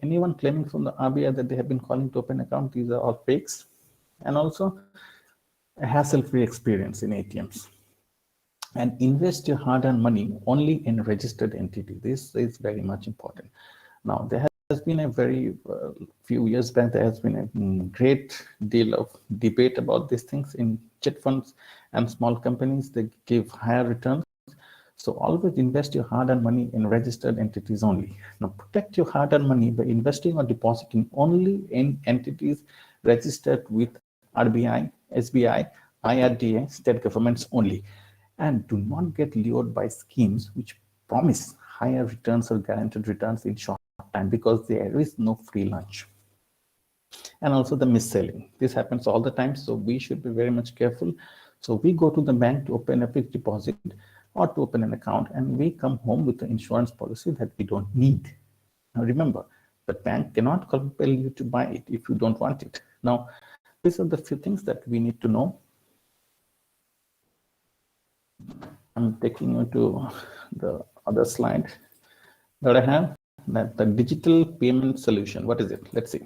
anyone claiming from the RBI that they have been calling to open account, these are all fakes. And also a hassle-free experience in ATMs. And invest your hard-earned money only in registered entity. This is very much important. Now, there has been a very few years back, there has been a great deal of debate about these things in chit funds and small companies. They give higher returns. So always invest your hard-earned money in registered entities only. Now, protect your hard-earned money by investing or depositing only in entities registered with RBI, SBI, IRDA, state governments only. And do not get lured by schemes which promise higher returns or guaranteed returns in short time, because there is no free lunch. And also the mis-selling. This happens all the time, so we should be very much careful. So we go to the bank to open a fixed deposit or to open an account, and we come home with an insurance policy that we don't need. Now remember, the bank cannot compel you to buy it if you don't want it. Now, these are the few things that we need to know. I'm taking you to the other slide that I have, that the digital payment solution. What is it? Let's see.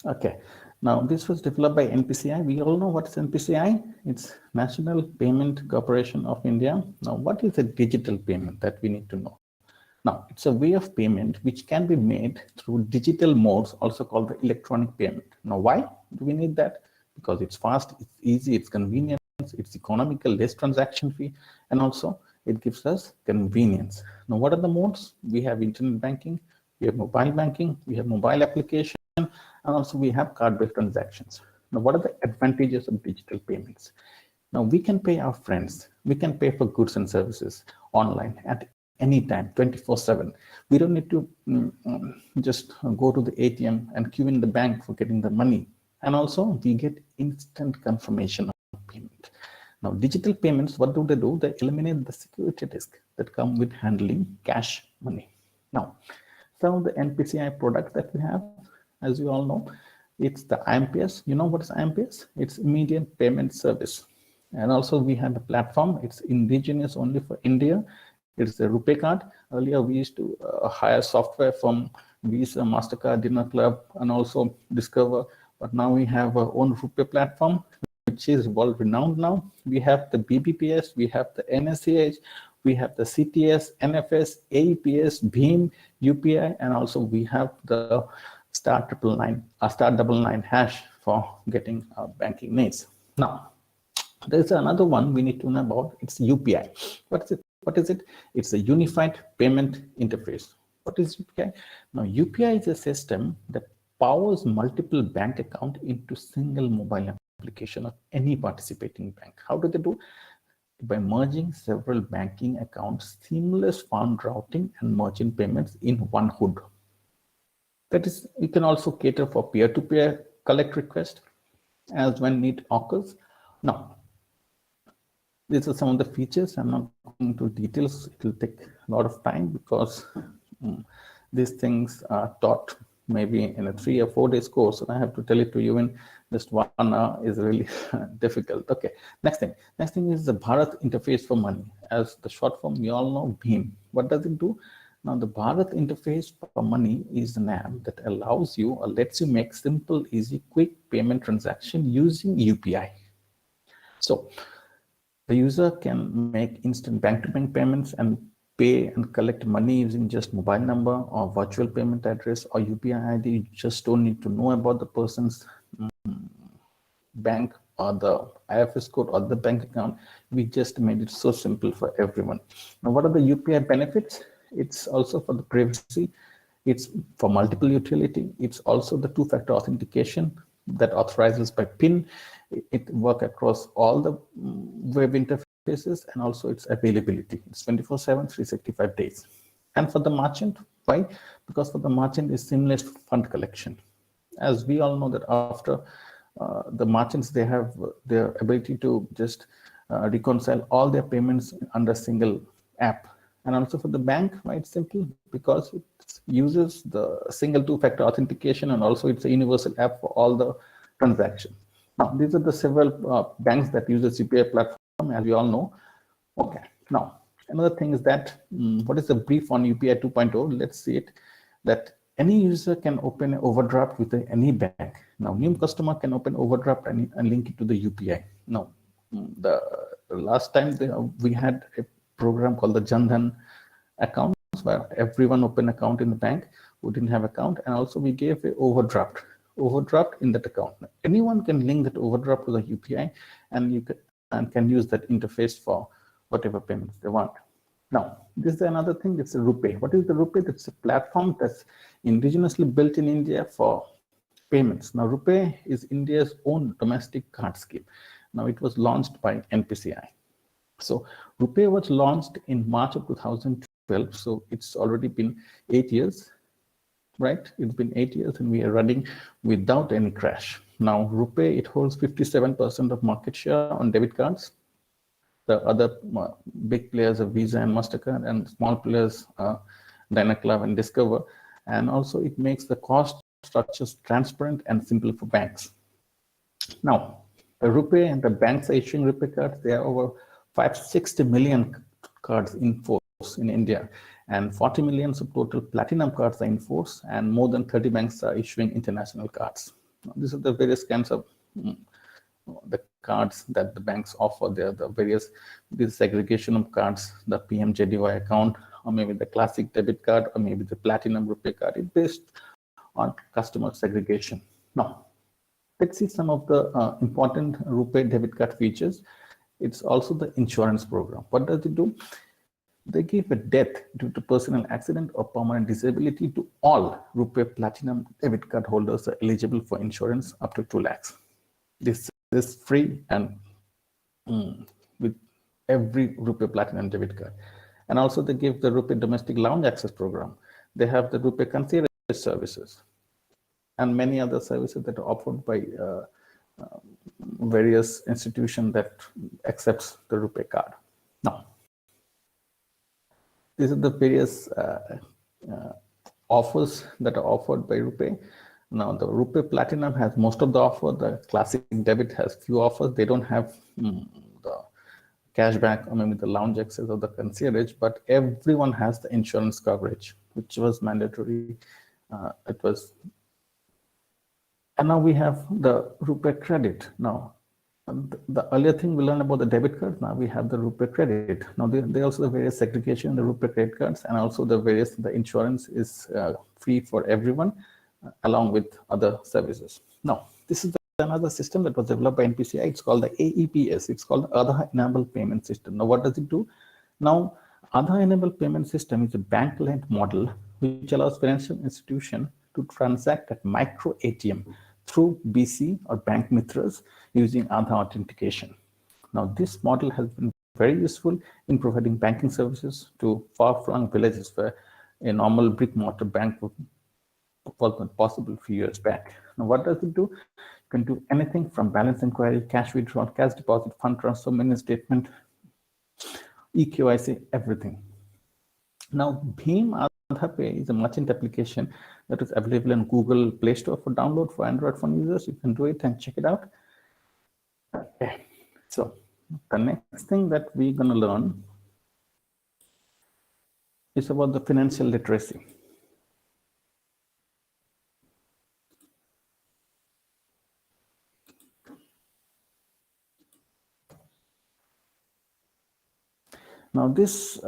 Okay, now this was developed by NPCI. We all know what is NPCI. It's National Payment Corporation of India. Now, what is a digital payment? That we need to know. Now, it's a way of payment which can be made through digital modes, also called the electronic payment. Now, why do we need that? Because it's fast, it's easy, it's convenient, it's economical, less transaction fee, and also it gives us convenience. Now, what are the modes? We have internet banking, we have mobile banking, we have mobile application, and also we have card-based transactions. Now, what are the advantages of digital payments? Now, we can pay our friends, we can pay for goods and services online at anytime, 24/7. We don't need to just go to the ATM and queue in the bank for getting the money. And also we get instant confirmation of payment. Now, digital payments, what do? They eliminate the security risk that come with handling cash money. Now, some of the NPCI products that we have, as you all know, it's the IMPS. You know what is IMPS? It's immediate payment service. And also we have a platform, it's indigenous only for India. It's the RuPay card. Earlier, we used to hire software from Visa, MasterCard, Dinner Club, and also Discover. But now we have our own RuPay platform, which is world renowned now. We have the BBPS, we have the NSCH, we have the CTS, NFS, AEPS, BHIM, UPI, and also we have the *999 hash for getting our banking needs. Now, there's another one we need to know about. It's UPI. What is it? What is it? It's a unified payment interface. What is UPI? Now, UPI is a system that powers multiple bank accounts into single mobile application of any participating bank. How do they do? By merging several banking accounts, seamless fund routing, and merchant payments in one hood. That is, you can also cater for peer-to-peer collect request as when need occurs. Now, these are some of the features. I'm not going into details. It will take a lot of time because these things are taught maybe in a 3 or 4 days course, and I have to tell it to you in just 1 hour is really difficult. Okay, next thing is the Bharat Interface for Money. As the short form, we all know BHIM. What does it do? Now, the Bharat Interface for Money is an app that allows you or lets you make simple, easy, quick payment transaction using UPI. So, the user can make instant bank-to-bank payments and pay and collect money using just mobile number or virtual payment address or UPI ID. You just don't need to know about the person's bank or the IFS code or the bank account. We just made it so simple for everyone. Now, what are the UPI benefits? It's also for the privacy. It's for multiple utility. It's also the two-factor authentication that authorizes by PIN. It works across all the web interfaces, and also its availability. It's 24/7, 365 days. And for the merchant, why? Because for the merchant is seamless fund collection. As we all know that after the merchants, they have their ability to just reconcile all their payments under a single app. And also for the bank, why it's simple? Because it uses the single two-factor authentication, and also it's a universal app for all the transactions. Now, these are the several banks that use the UPI platform, as we all know. Okay, now another thing is that what is the brief on UPI 2.0? Let's see it. That any user can open an overdraft with any bank. Now, new customer can open overdraft and link it to the UPI. Now, the last time we had a program called the Jan Dhan accounts where everyone opened account in the bank who didn't have account, and also we gave a overdraft in that account. Anyone can link that overdraft to the UPI, and you can use that interface for whatever payments they want. Now, this is another thing. It's a RuPay. What is the RuPay? That's a platform that's indigenously built in India for payments. Now, RuPay is India's own domestic card scheme. Now, it was launched by NPCI. So, RuPay was launched in March of 2012. So, it's already been 8 years, right? It's been 8 years, and we are running without any crash. Now, RuPay, it holds 57% of market share on debit cards. The other big players are Visa and MasterCard, and small players Dynaclub and Discover. And also it makes the cost structures transparent and simple for banks. Now, the RuPay and the banks are issuing RuPay cards. There are over 560 million cards in force in India, and 40 million of total platinum cards are in force, and more than 30 banks are issuing international cards. Now, these are the various kinds of the cards that the banks offer. There are the various segregation of cards, the PMJDY account, or maybe the classic debit card, or maybe the platinum RuPay card. It's based on customer segregation. Now, let's see some of the important RuPay debit card features. It's also the insurance program. What does it do? They give a death due to personal accident or permanent disability to all RuPay Platinum debit card holders are eligible for insurance up to 2 lakhs. This is free and with every RuPay Platinum debit card. And also they give the RuPay Domestic Lounge Access Program. They have the RuPay Concierge services and many other services that are offered by various institutions that accepts the RuPay card. Now, these are the various offers that are offered by RuPay. Now, the RuPay Platinum has most of the offer. The classic debit has few offers. They don't have the cashback or maybe the lounge access or the concierge, but everyone has the insurance coverage, which was mandatory. It was, and now we have the RuPay Credit. Now, the earlier thing we learned about the debit card. Now we have the RuPay Credit. Now they also the various segregation in the RuPay credit cards, and also the insurance is free for everyone, along with other services. Now, this is another system that was developed by NPCI. It's called the AEPS. It's called Aadhaar Enabled Payment System. Now, what does it do? Now, Aadhaar Enabled Payment System is a bank-led model which allows financial institution to transact at micro ATM through BC or bank mitras using Aadhaar authentication. Now, this model has been very useful in providing banking services to far-flung villages where a normal brick-mortar bank was not possible a few years back. Now, what does it do? You can do anything from balance inquiry, cash withdrawal, cash deposit, fund transfer, mini statement, eKYC, everything. Now, Bhim Aadhaar Pay is a merchant application that is available in Google Play Store for download for Android phone users. You can do it and check it out. Okay, so the next thing that we're going to learn is about the financial literacy. Now, this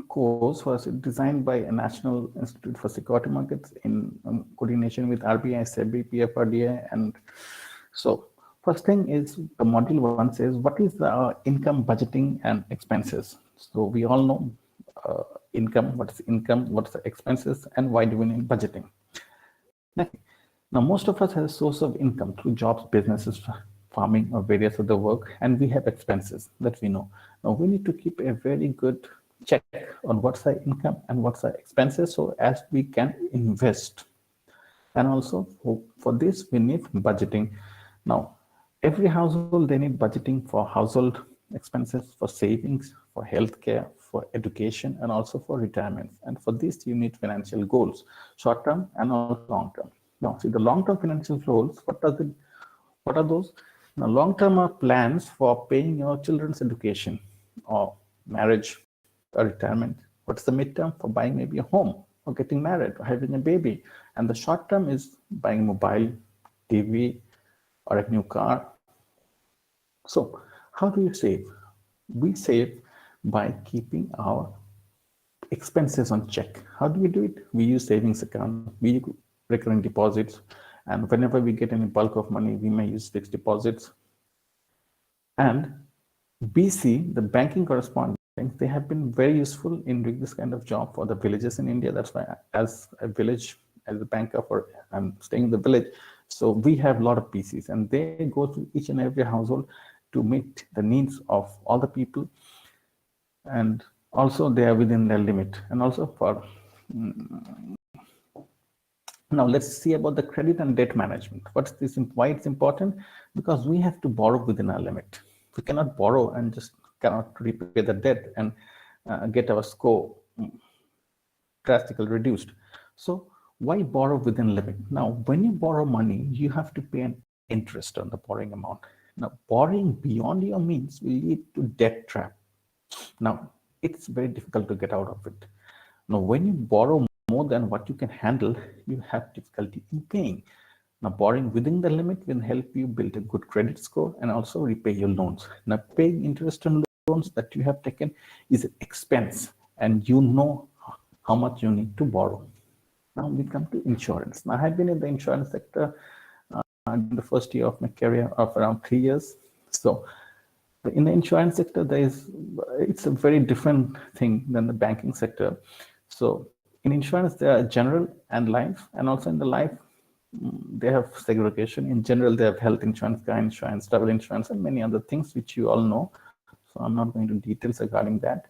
course was designed by a National Institute for Security Markets in coordination with RBI, SEBI, PFRDA. And so first thing is the module 1 says, what is the income, budgeting, and expenses? So we all know income, what's the expenses, and why do we need budgeting? Now, most of us have a source of income through jobs, businesses, farming, or various other work, and we have expenses that we know. Now, we need to keep a very good check on what's our income and what's our expenses, so as we can invest. And also for this, we need budgeting. Now, every household, they need budgeting for household expenses, for savings, for healthcare, for education, and also for retirement. And for this, you need financial goals, short-term and also long-term. Now, see the long-term financial goals, what are those? Now, long-term are plans for paying your children's education or marriage or retirement. What's the midterm? For buying maybe a home or getting married or having a baby. And the short term is buying a mobile, TV, or a new car. So how do you save? We save by keeping our expenses on check. How do we do it? We use savings account, we use recurring deposits, and whenever we get any bulk of money, we may use fixed deposits. And BC, the banking correspondent, they have been very useful in doing this kind of job for the villages in India. That's why, as a village, as a banker, I'm staying in the village, so we have a lot of BCs, and they go to each and every household to meet the needs of all the people, and also they are within their limit. And also for now, let's see about the credit and debt management. What's this? Why it's important? Because we have to borrow within our limit. We cannot borrow and just cannot repay the debt and get our score drastically reduced. So why borrow within limit? Now, when you borrow money, you have to pay an interest on the borrowing amount. Now, borrowing beyond your means will lead to debt trap. Now, it's very difficult to get out of it. Now, when you borrow more than what you can handle, you have difficulty in paying. Now, borrowing within the limit will help you build a good credit score and also repay your loans. Now, paying interest on loans that you have taken is an expense, and you know how much you need to borrow. Now we come to insurance. Now, I have been in the insurance sector in the first year of my career of around 3 years. So in the insurance sector, it's a very different thing than the banking sector. So in insurance, there are general and life, and also in the life, they have segregation. In general, they have health insurance, car insurance, travel insurance, and many other things which you all know. So I'm not going into details regarding that.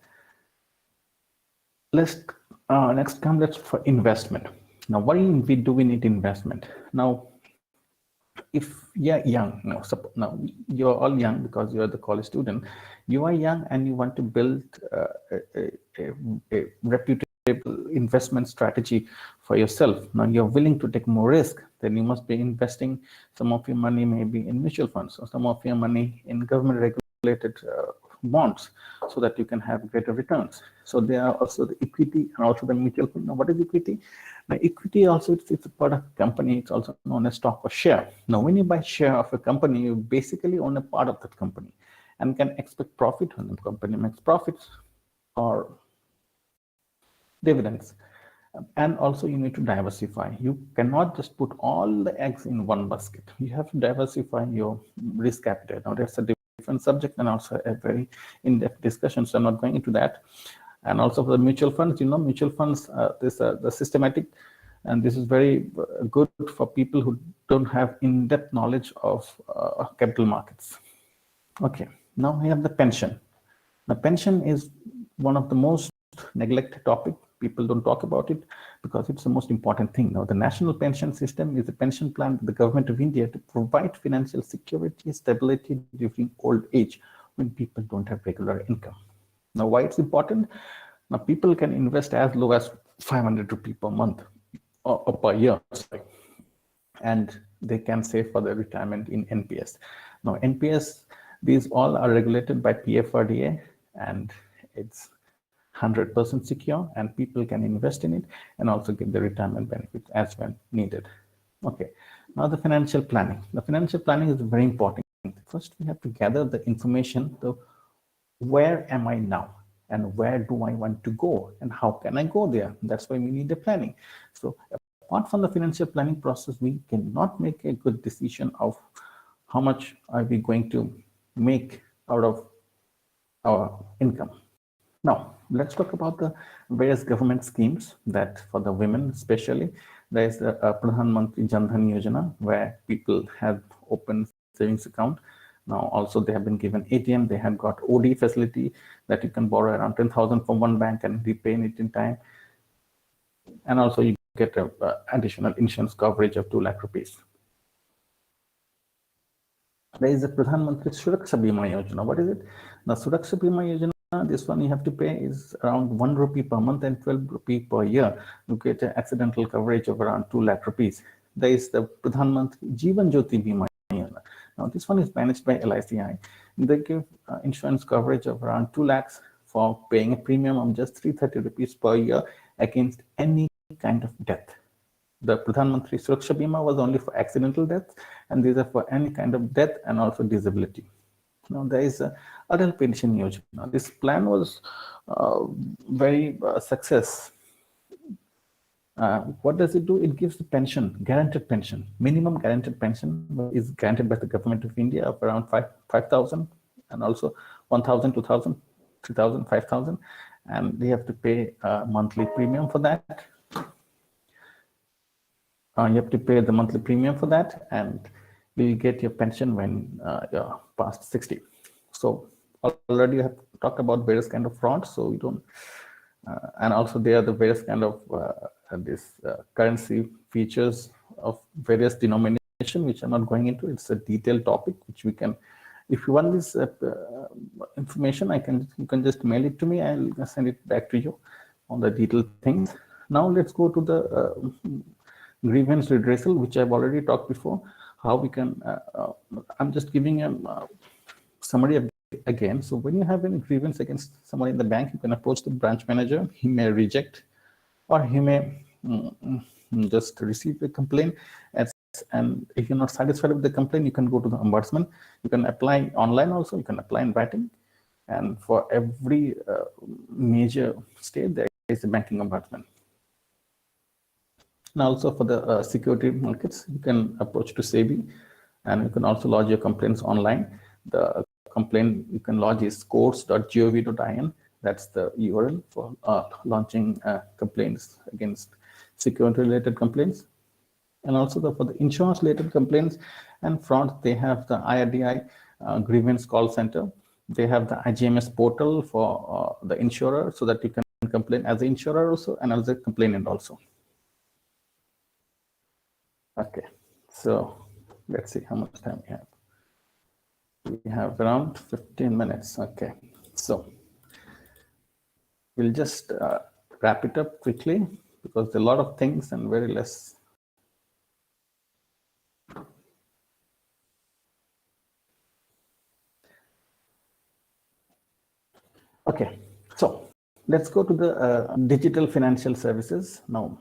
Let's next come for investment. Now, why do we need investment? Now, if you're young, now you're all young because you're the college student. You are young and you want to build a reputable investment strategy for yourself. Now you're willing to take more risk, then you must be investing some of your money maybe in mutual funds or some of your money in government regulated bonds so that you can have greater returns. So there are also the equity and also the mutual fund. Now, what is equity? Now, equity also, it's a part of a company. It's also known as stock or share. Now, when you buy share of a company, you basically own a part of that company and can expect profit when the company makes profits or dividends. And also you need to diversify. You cannot just put all the eggs in one basket. You have to diversify your risk appetite. Now, that's a different subject and also a very in-depth discussion, so I'm not going into that. And also for the mutual funds, mutual funds, the systematic, and this is very good for people who don't have in-depth knowledge of capital markets. Okay, now we have the pension. The pension is one of the most neglected topic. People don't talk about it because it's the most important thing. Now, the national pension system is a pension plan with the government of India to provide financial security, stability during old age when people don't have regular income. Now, why it's important? Now, people can invest as low as 500 rupees per month or per year, and they can save for their retirement in NPS. Now, NPS, these all are regulated by PFRDA, and it's 100% secure, and people can invest in it and also get the retirement benefit as when needed. Okay, now the financial planning. The financial planning is very important. First, we have to gather the information. So where am I now? And where do I want to go? And how can I go there? That's why we need the planning. So apart from the financial planning process, we cannot make a good decision of how much are we going to make out of our income. Now, let's talk about the various government schemes that for the women especially. There is the Pradhan Mantri Jan Dhan Yojana, where people have open savings account. Now, also they have been given ATM. They have got OD facility that you can borrow around 10,000 from one bank and repay it in time. And also you get additional insurance coverage of 2 lakh rupees. There is the Pradhan Mantri Suraksha Bima Yojana. What is it? The Suraksha Bima Yojana, this one you have to pay is around 1 rupee per month and 12 rupee per year. You get an accidental coverage of around 2 lakh rupees. There is the Pradhan Mantri Jeevan Jyoti Bima Yojana. Now this one is managed by LICI. They give insurance coverage of around 2 lakhs for paying a premium of just 330 rupees per year against any kind of death. The Pradhan Mantri Suraksha Bima was only for accidental death, and these are for any kind of death and also disability. Now there is a Atal Pension Yojana. This plan was very success. What does it do? It gives the pension, guaranteed pension, minimum guaranteed pension is granted by the government of India of around 5,000 and also 1,000, 2,000, 3,000, 5,000, and they have to pay a monthly premium for that. You have to pay the monthly premium for that, and you'll get your pension when you're past 60. So already I have talked about various kind of frauds, so we don't, and also there are the various kind of currency features of various denomination, which I'm not going into. It's a detailed topic, which we can, if you want this information, you can just mail it to me. I'll send it back to you on the detailed things. Now let's go to the grievance redressal, which I've already talked before. How we can, I'm just giving a summary again. So when you have any grievance against someone in the bank, you can approach the branch manager. He may reject, or he may just receive a complaint. And if you're not satisfied with the complaint, you can go to the ombudsman. You can apply online also. You can apply in writing. And for every major state, there is a banking ombudsman. And also for the security markets, you can approach to SEBI, and you can also lodge your complaints online. The complaint you can lodge is courts.gov.in. That's the URL for launching complaints against security-related complaints. And also for the insurance-related complaints and fraud, they have the IRDI grievance call center. They have the IGMS portal for the insurer, so that you can complain as an insurer also and as a complainant also. Okay, so let's see how much time we have. We have around 15 minutes. Okay, so we'll just wrap it up quickly, because there are a lot of things and very less. Okay, so let's go to the digital financial services now.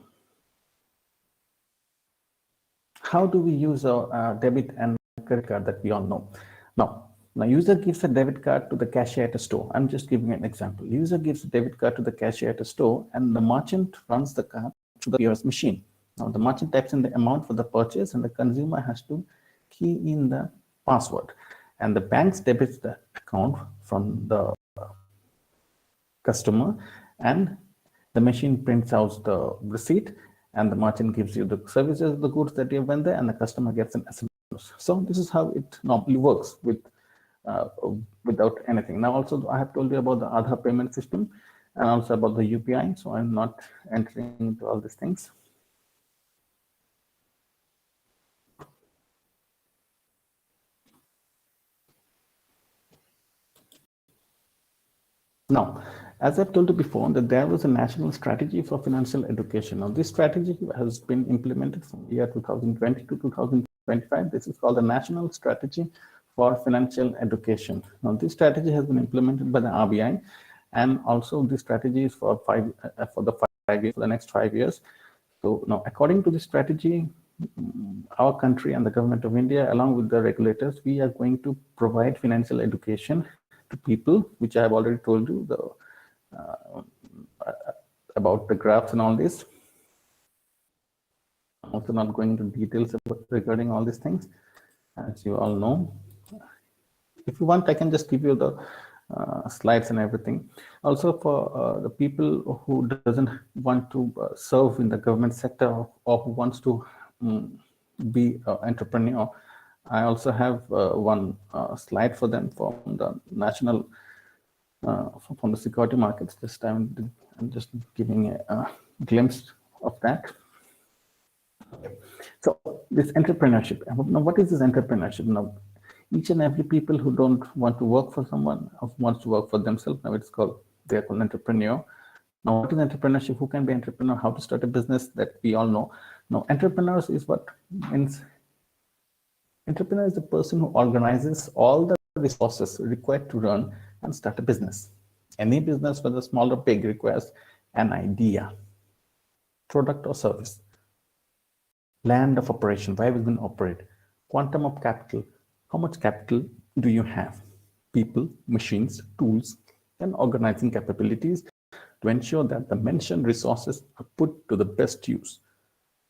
How do we use our debit and credit card that we all know? Now, user gives a debit card to the cashier at a store. I'm just giving an example. User gives a debit card to the cashier at a store, and the merchant runs the card to the POS machine. Now, the merchant types in the amount for the purchase, and the consumer has to key in the password. And the bank debits the account from the customer, and the machine prints out the receipt, and the merchant gives you the services, the goods that you went there, and the customer gets an SMS. So this is how it normally works with without anything. Now also I have told you about the Aadhaar payment system and also about the UPI. So I'm not entering into all these things. Now, as I've told you before, that there was a national strategy for financial education. Now, this strategy has been implemented from year 2020 to 2025. This is called the National Strategy for Financial Education. Now, this strategy has been implemented by the RBI, and also this strategy is for the next 5 years. So now, according to the strategy, our country and the government of India, along with the regulators, we are going to provide financial education to people, which I have already told you about the graphs and all this. I'm also not going into details regarding all these things, as you all know. If you want, I can just give you the slides and everything. Also, for the people who doesn't want to serve in the government sector, or who wants to be an entrepreneur, I also have one slide for them from the national, from the security markets. This time I'm just giving a glimpse of that. Okay. So this entrepreneurship. Now, what is this entrepreneurship? Now, each and every people who don't want to work for someone, or wants to work for themselves, now they're called entrepreneur. Now, what is entrepreneurship? Who can be entrepreneur? How to start a business? That we all know. Now, entrepreneurs is what means. Entrepreneur is the person who organizes all the resources required to run and start a business. Any business, whether small or big, requires an idea, product or service, land of operation, where we're going to operate, quantum of capital, how much capital do you have, people, machines, tools, and organizing capabilities to ensure that the mentioned resources are put to the best use.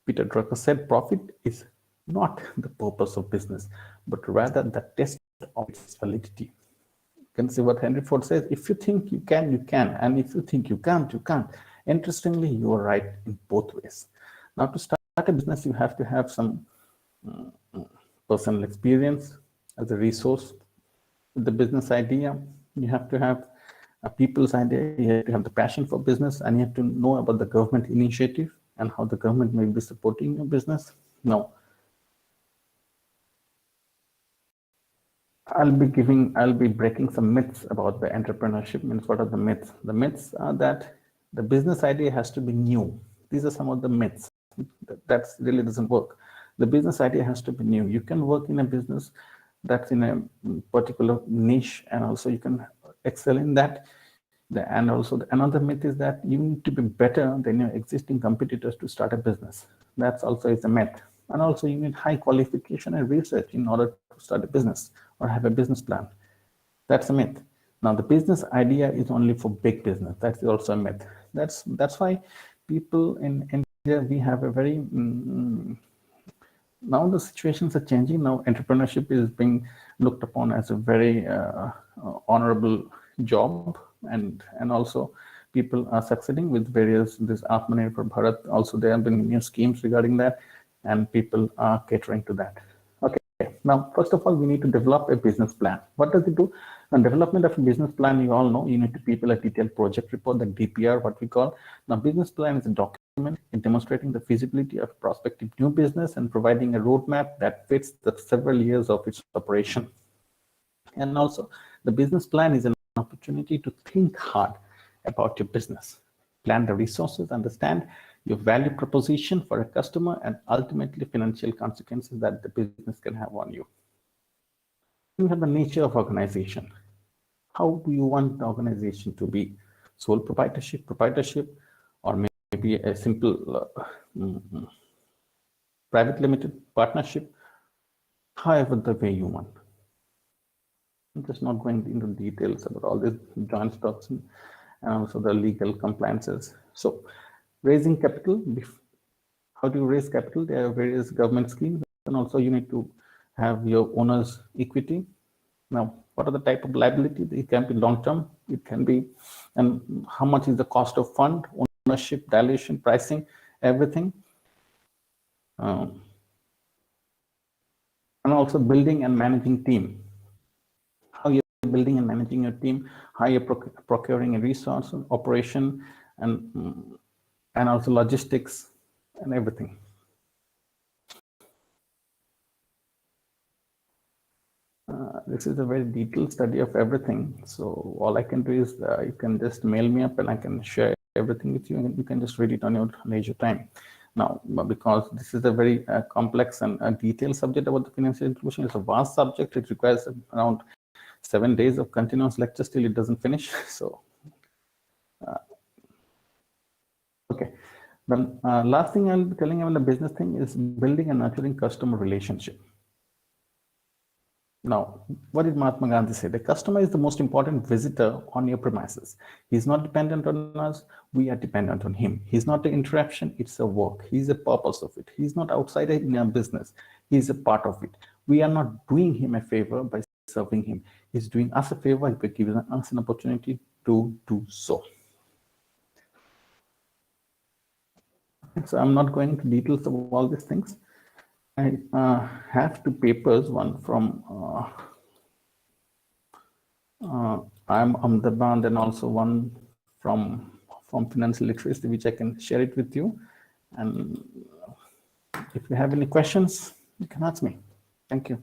Peter Drucker said profit is not the purpose of business, but rather the test of its validity. You can see what Henry Ford says, if you think you can, you can. And if you think you can't, you can't. Interestingly, you are right in both ways. Now, to start a business, you have to have some personal experience as a resource with the business idea. You have to have a people's idea. You have to have the passion for business, and you have to know about the government initiative and how the government may be supporting your business. Now, I'll be breaking some myths about the entrepreneurship. Means, what are the myths? The myths are that the business idea has to be new. These are some of the myths. That really doesn't work. The business idea has to be new. You can work in a business that's in a particular niche, and also you can excel in that. And also another myth is that you need to be better than your existing competitors to start a business. That's also is a myth. And also you need high qualification and research in order to start a business or have a business plan. That's a myth. Now the business idea is only for big business. That's also a myth. That's why people in India, we have a very now the situations are changing. Now entrepreneurship is being looked upon as a very honorable job, and also people are succeeding with various this Atmanirbhar Bharat. Also, there have been new schemes regarding that, and people are catering to that. Okay. Now, first of all, we need to develop a business plan. What does it do? And development of a business plan, you all know, you need to prepare a detailed project report, the DPR, what we call. Now, business plan is a document in demonstrating the feasibility of prospective new business and providing a roadmap that fits the several years of its operation. And also, the business plan is an opportunity to think hard about your business, plan the resources, understand your value proposition for a customer, and ultimately financial consequences that the business can have on you. You have the nature of organization. How do you want the organization to be? Sole proprietorship, or maybe a simple private limited partnership, however the way you want. I'm just not going into details about all these joint stocks and also the legal compliances. So raising capital, how do you raise capital? There are various government schemes, and also you need to have your owner's equity. Now, what are the type of liability? It can be long-term, it can be, and how much is the cost of fund, ownership, dilution, pricing, everything. And also building and managing team. How you're building and managing your team, how you're procuring a resource, operation, and also logistics and everything. This is a very detailed study of everything. So all I can do is you can just mail me up and I can share everything with you, and you can just read it on your leisure time. Now, because this is a very complex and detailed subject about the financial inclusion, it's a vast subject. It requires around 7 days of continuous lectures till it doesn't finish. So, okay. Then last thing I'll be telling you on the business thing is building and nurturing customer relationship. Now, what did Mahatma Gandhi say? The customer is the most important visitor on your premises. He's not dependent on us. We are dependent on him. He's not an interruption. It's a work. He's a purpose of it. He's not outside in our business. He's a part of it. We are not doing him a favor by serving him. He's doing us a favor by giving us an opportunity to do so. So I'm not going into details of all these things. I have two papers, one from I'm Ahmedabad, and also one from Financial Literacy, which I can share it with you. And if you have any questions, you can ask me. Thank you.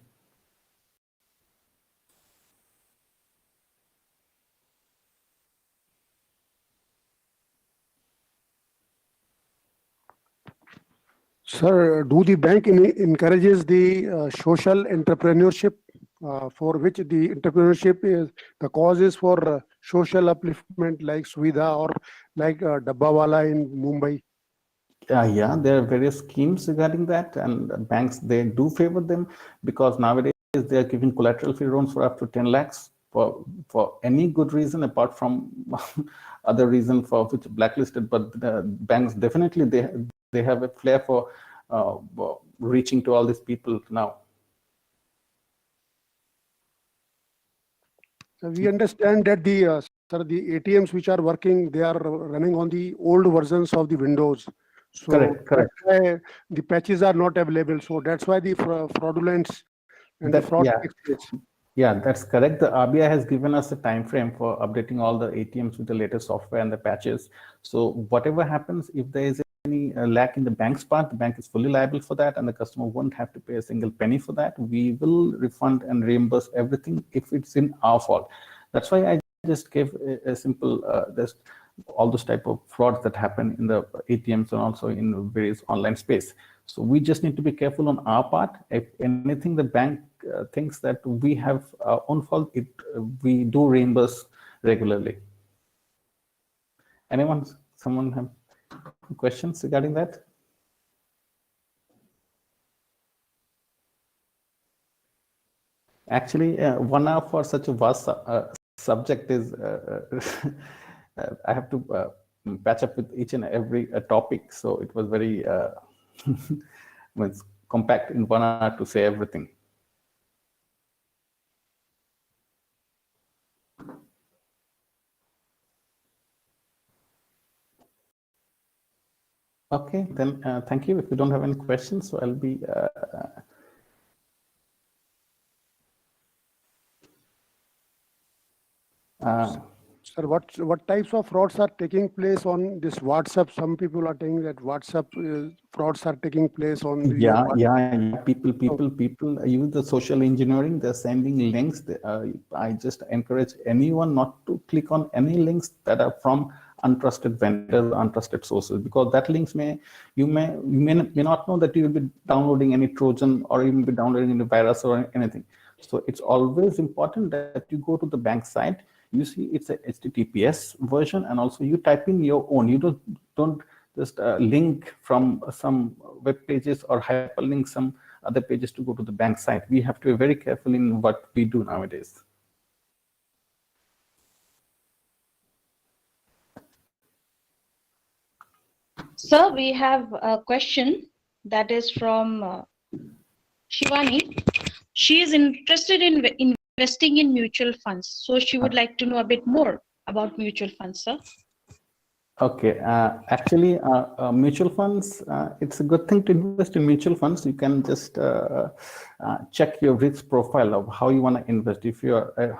Sir, do the bank encourages the social entrepreneurship for which the entrepreneurship is the cause is for social upliftment like Suvidha or like Dabbawala in Mumbai? Yeah, there are various schemes regarding that, and banks, they do favor them because nowadays they are giving collateral-free loans for up to 10 lakhs for any good reason apart from other reason for which blacklisted. But the banks definitely they have a flair for reaching to all these people now. So we understand that the the ATMs which are working, they are running on the old versions of the Windows. So Correct, that's correct. why the patches are not available. So that's why the fraudulence and the That fraud yeah. takes place. Yeah, that's correct. The RBI has given us a time frame for updating all the ATMs with the latest software and the patches. So whatever happens, if there is any lack in the bank's part, the bank is fully liable for that, and the customer won't have to pay a single penny for that. We will refund and reimburse everything if it's in our fault. That's why I just gave a simple just all those type of frauds that happen in the ATMs and also in various online space. So we just need to be careful on our part. If anything the bank thinks that we have our own fault, we do reimburse regularly. Someone have questions regarding that? Actually, 1 hour for such a vast subject is I have to patch up with each and every topic. So it was very compact in 1 hour to say everything. Okay, then thank you. If you don't have any questions, so I'll be Sir, what types of frauds are taking place on this WhatsApp? Some people are saying that WhatsApp frauds are taking place on the yeah. People use the social engineering. They're sending links. I just encourage anyone not to click on any links that are from untrusted vendors, untrusted sources, because that links may not know that you will be downloading any Trojan or you will be downloading any virus or anything. So it's always important that you go to the bank site. You see it's a HTTPS version, and also you type in your own. You don't just link from some web pages or hyperlink some other pages to go to the bank site. We have to be very careful in what we do nowadays. Sir, we have a question that is from Shivani. She is interested in investing in mutual funds. So she would like to know a bit more about mutual funds, sir. Okay, actually, mutual funds, it's a good thing to invest in mutual funds. You can just check your risk profile of how you want to invest. If you are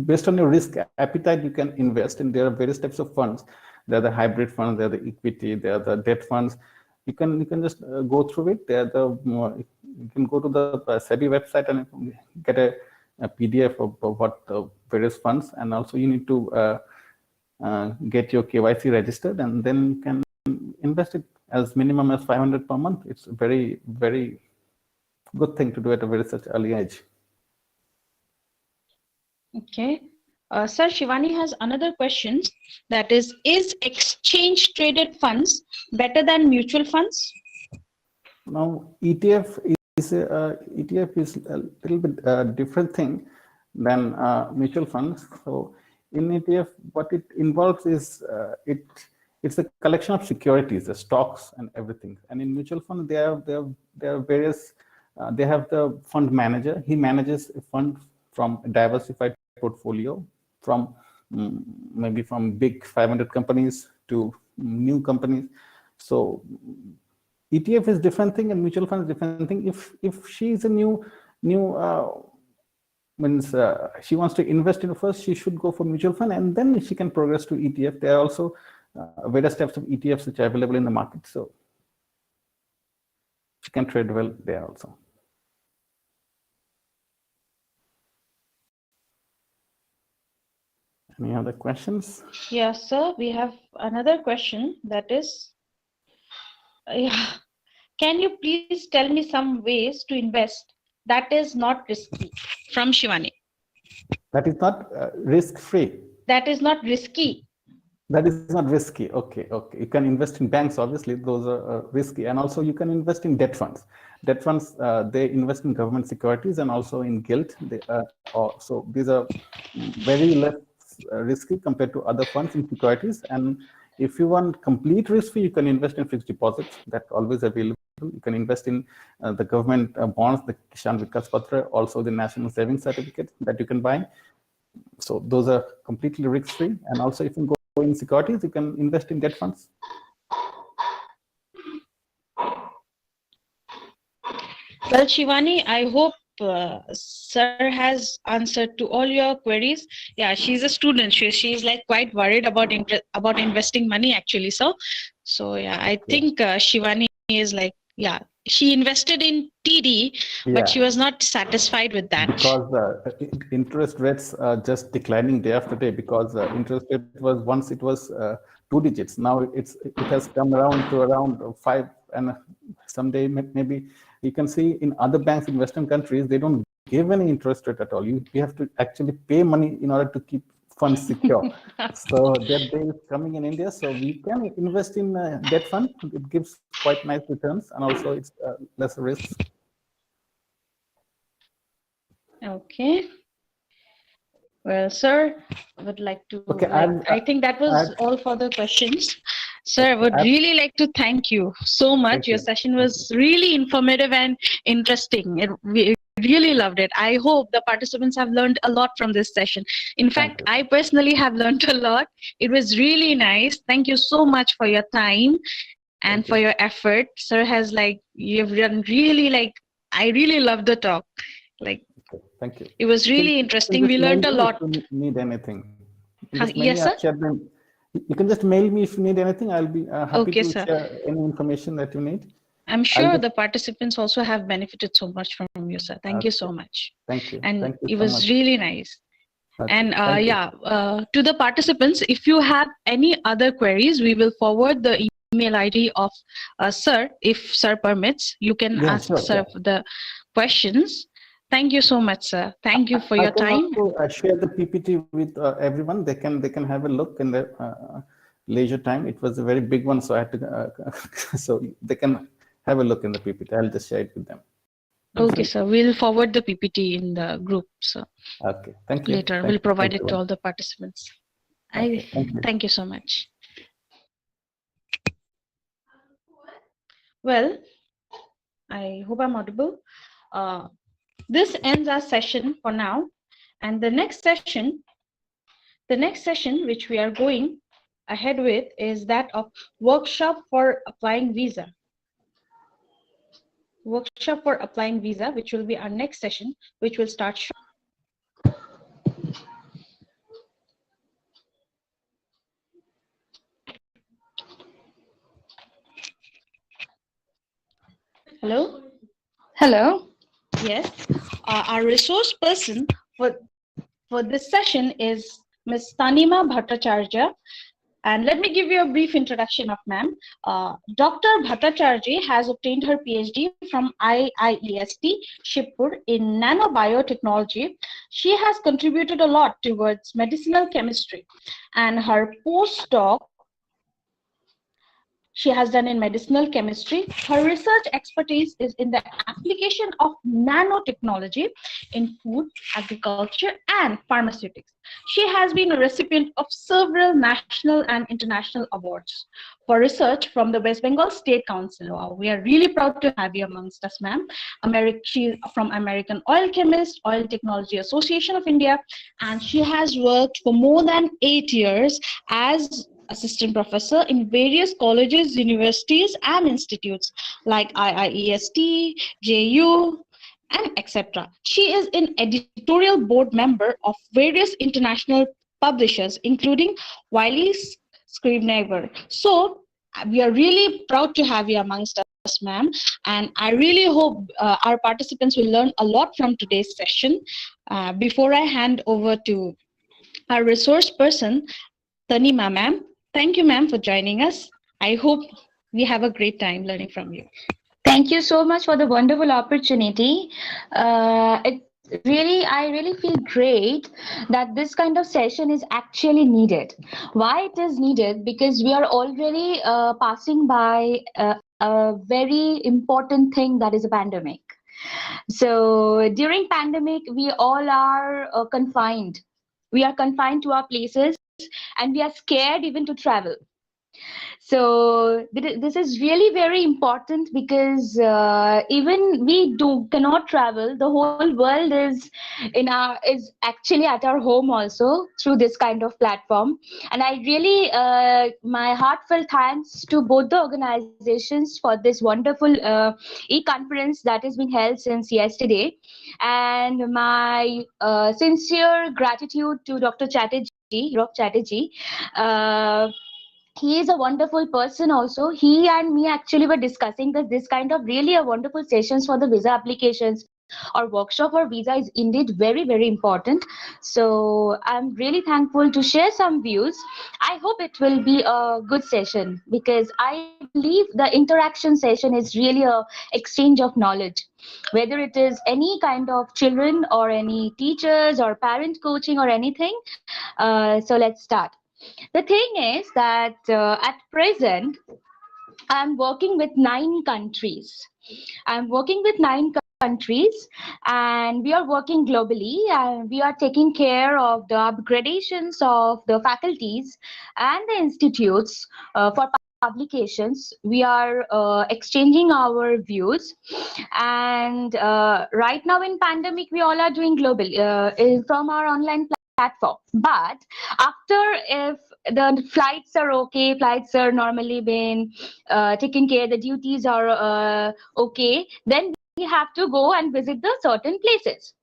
based on your risk appetite, you can invest, and there are various types of funds. There are the hybrid funds, there are the equity, there are the debt funds. You can just go through it. You can go to the SEBI website and get a PDF of what the various funds, and also you need to get your KYC registered, and then you can invest it as minimum as 500 per month. It's a very, very good thing to do at a very such early age. Okay. Sir, Shivani has another question, that is exchange traded funds better than mutual funds? Now, ETF is a little bit different thing than mutual funds. So in ETF, what it involves is it's a collection of securities, the stocks and everything. And in mutual fund, there are various. They have the fund manager. He manages a fund from a diversified portfolio, from maybe from big 500 companies to new companies. So ETF is different thing and mutual fund is different thing. If she is a new means she wants to invest in first, she should go for mutual fund, and then she can progress to ETF. There are also various types of ETFs which are available in the market, so she can trade well there also. Any other questions? Yes, sir. We have another question, that is Yeah. Can you please tell me some ways to invest that is not risky? From Shivani. That is not risk-free. That is not risky. That is not risky. Okay, okay. You can invest in banks. Obviously, those are risky, and also you can invest in debt funds. Debt funds, they invest in government securities and also in gilt. So these are very less risky compared to other funds in securities. And if you want complete risk-free, you can invest in fixed deposits. That's always available. You can invest in the government bonds, the Kishan Vikas Patra, also the national savings certificate that you can buy. So those are completely risk-free. And also, if you go in securities, you can invest in debt funds. Well, Shivani, I hope sir has answered to all your queries. Yeah, she's a student. She's like quite worried about investing money actually. So yeah, I think Shivani is like, yeah, she invested in TD, but she was not satisfied with that. Because interest rates are just declining day after day, because interest rate was once it was 2 digits. Now it has come around to around 5, and someday maybe you can see in other banks in Western countries, they don't give any interest rate at all. You have to actually pay money in order to keep funds secure. So that day is coming in India. So we can invest in debt fund. It gives quite nice returns, and also it's less risks. Okay. Well, sir, I would like to. Okay, I think that was all for the questions. Sir, I would really like to thank you so much. Your session was really informative and interesting. We really loved it. I hope the participants have learned a lot from this session. In fact, I personally have learned a lot. It was really nice. Thank you so much for your time and for your effort. Sir has you've done really I really loved the talk. Thank you. It was really interesting. We learned a lot. If you need anything. Yes, sir. You can just mail me if you need anything. I'll be happy to share any information that you need. I'm sure the participants also have benefited so much from you, sir. Thank you so much. Thank you. And Thank you it so was much. really nice. And to the participants, if you have any other queries, we will forward the email ID of sir. If sir permits, you can ask sir for the questions. Thank you so much, sir. Thank you for your time. I share the PPT with everyone. They can have a look in their leisure time. It was a very big one, so I had to. So they can have a look in the PPT. I'll just share it with them. Okay, sir. We'll forward the PPT in the group, sir. Okay. Thank you. Later, we'll provide it to all the participants. Thank you so much. Well, I hope I'm audible. This ends our session for now, and the next session which we are going ahead with is that of workshop for applying visa. Workshop for applying visa, which will be our next session, which will start shortly. Hello? Hello. Yes. Our resource person for this session is Ms. Tanima Bhattacharya. And let me give you a brief introduction of ma'am. Dr. Bhattacharya has obtained her PhD from IIEST, Shibpur in nanobiotechnology. She has contributed a lot towards medicinal chemistry, and her postdoc she has done in medicinal chemistry. Her research expertise is in the application of nanotechnology in food, agriculture, and pharmaceutics. She has been a recipient of several national and international awards for research from the West Bengal State Council. We are really proud to have you amongst us, ma'am. She is from American Oil Chemists, Oil Technology Association of India, and she has worked for more than 8 years as assistant professor in various colleges, universities, and institutes like IIEST, JU, and etc. She is an editorial board member of various international publishers, including Wiley Scribner. So we are really proud to have you amongst us, ma'am. And I really hope our participants will learn a lot from today's session. Before I hand over to our resource person, Tanima, ma'am. Thank you, ma'am, for joining us. I hope we have a great time learning from you. Thank you so much for the wonderful opportunity. I really feel great that this kind of session is actually needed. Why it is needed? Because we are already passing by a very important thing, that is a pandemic. So during pandemic, we all are confined. We are confined to our places, and we are scared even to travel. So this is really very important, because even we cannot travel. The whole world is actually at our home also through this kind of platform. And I really my heartfelt thanks to both the organizations for this wonderful e-conference that is being held since yesterday, and my sincere gratitude to Dr. Chatterjee, Rob Chatterjee. He is a wonderful person also. He and me actually were discussing that this kind of really a wonderful sessions for the visa applications or workshop for visa is indeed very, very important. So I'm really thankful to share some views. I hope it will be a good session, because I believe the interaction session is really a exchange of knowledge, whether it is any kind of children or any teachers or parent coaching or anything. So let's start. The thing is that at present, I'm working with 9 countries. I'm working with 9 countries, and we are working globally, and we are taking care of the upgradations of the faculties and the institutes for publications. We are exchanging our views, and right now in pandemic, we all are doing globally from our online platform. But after, if the flights are okay, flights are normally been taken care, the duties are okay, then we have to go and visit the certain places.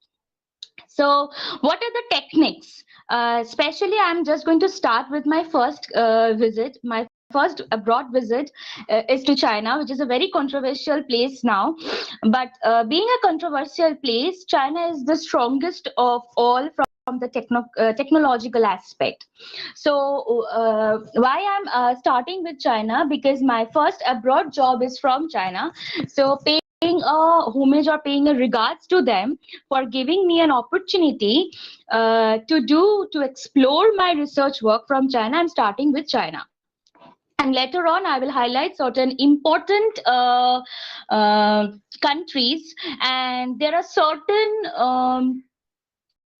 So what are the techniques? Especially, I'm just going to start with my first visit. My first abroad visit is to China, which is a very controversial place now. But being a controversial place, China is the strongest of all from the technological aspect. So why I'm starting with China? Because my first abroad job is from China. So paying a homage or paying a regards to them for giving me an opportunity to explore my research work from China, I'm starting with China. And later on, I will highlight certain important countries, and there are certain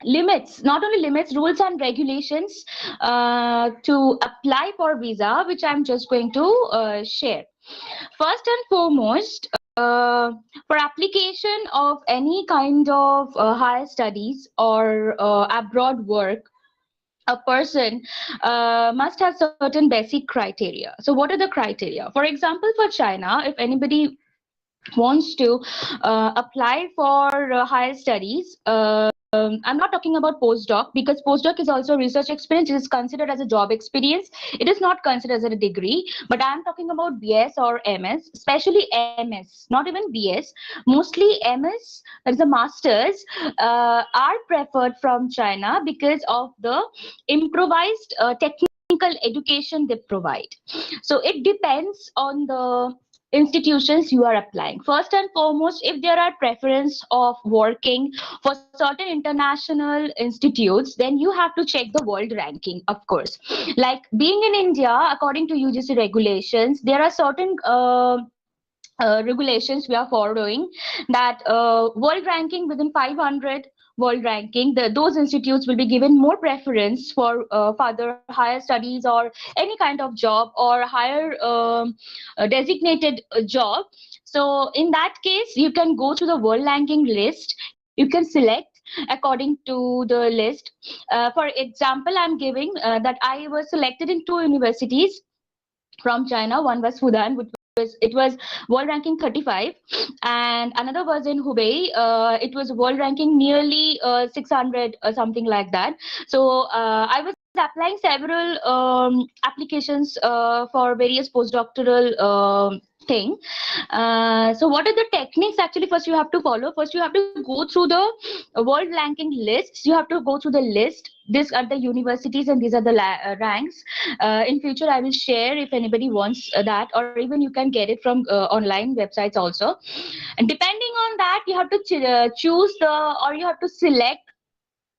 limits, not only limits, rules and regulations to apply for visa, which I'm just going to share. First and foremost, for application of any kind of higher studies or abroad work, a person must have certain basic criteria. So what are the criteria? For example, for China, if anybody wants to apply for higher studies, I'm not talking about postdoc, because postdoc is also research experience. It is considered as a job experience. It is not considered as a degree. But I'm talking about BS or MS, especially MS, not even BS. Mostly MS, that is a master's, are preferred from China because of the improvised technical education they provide. So it depends on the institutions you are applying. First and foremost, if there are preference of working for certain international institutes, then you have to check the world ranking, of course. Like being in India, according to UGC regulations, there are certain regulations we are following, that world ranking within 500 world ranking, those institutes will be given more preference for further higher studies or any kind of job or higher designated job. So in that case, you can go to the world ranking list. You can select according to the list. For example, I'm giving that I was selected in 2 universities from China. One was Fudan, which it was world ranking 35, and another was in Hubei. It was world ranking nearly 600 or something like that. So I was applying several applications for various postdoctoral thing. So what are the techniques actually first you have to follow? First you have to go through the world ranking lists. You have to go through the list. These are the universities and these are the ranks. In future I will share if anybody wants that, or even you can get it from online websites also. And depending on that you have to choose or you have to select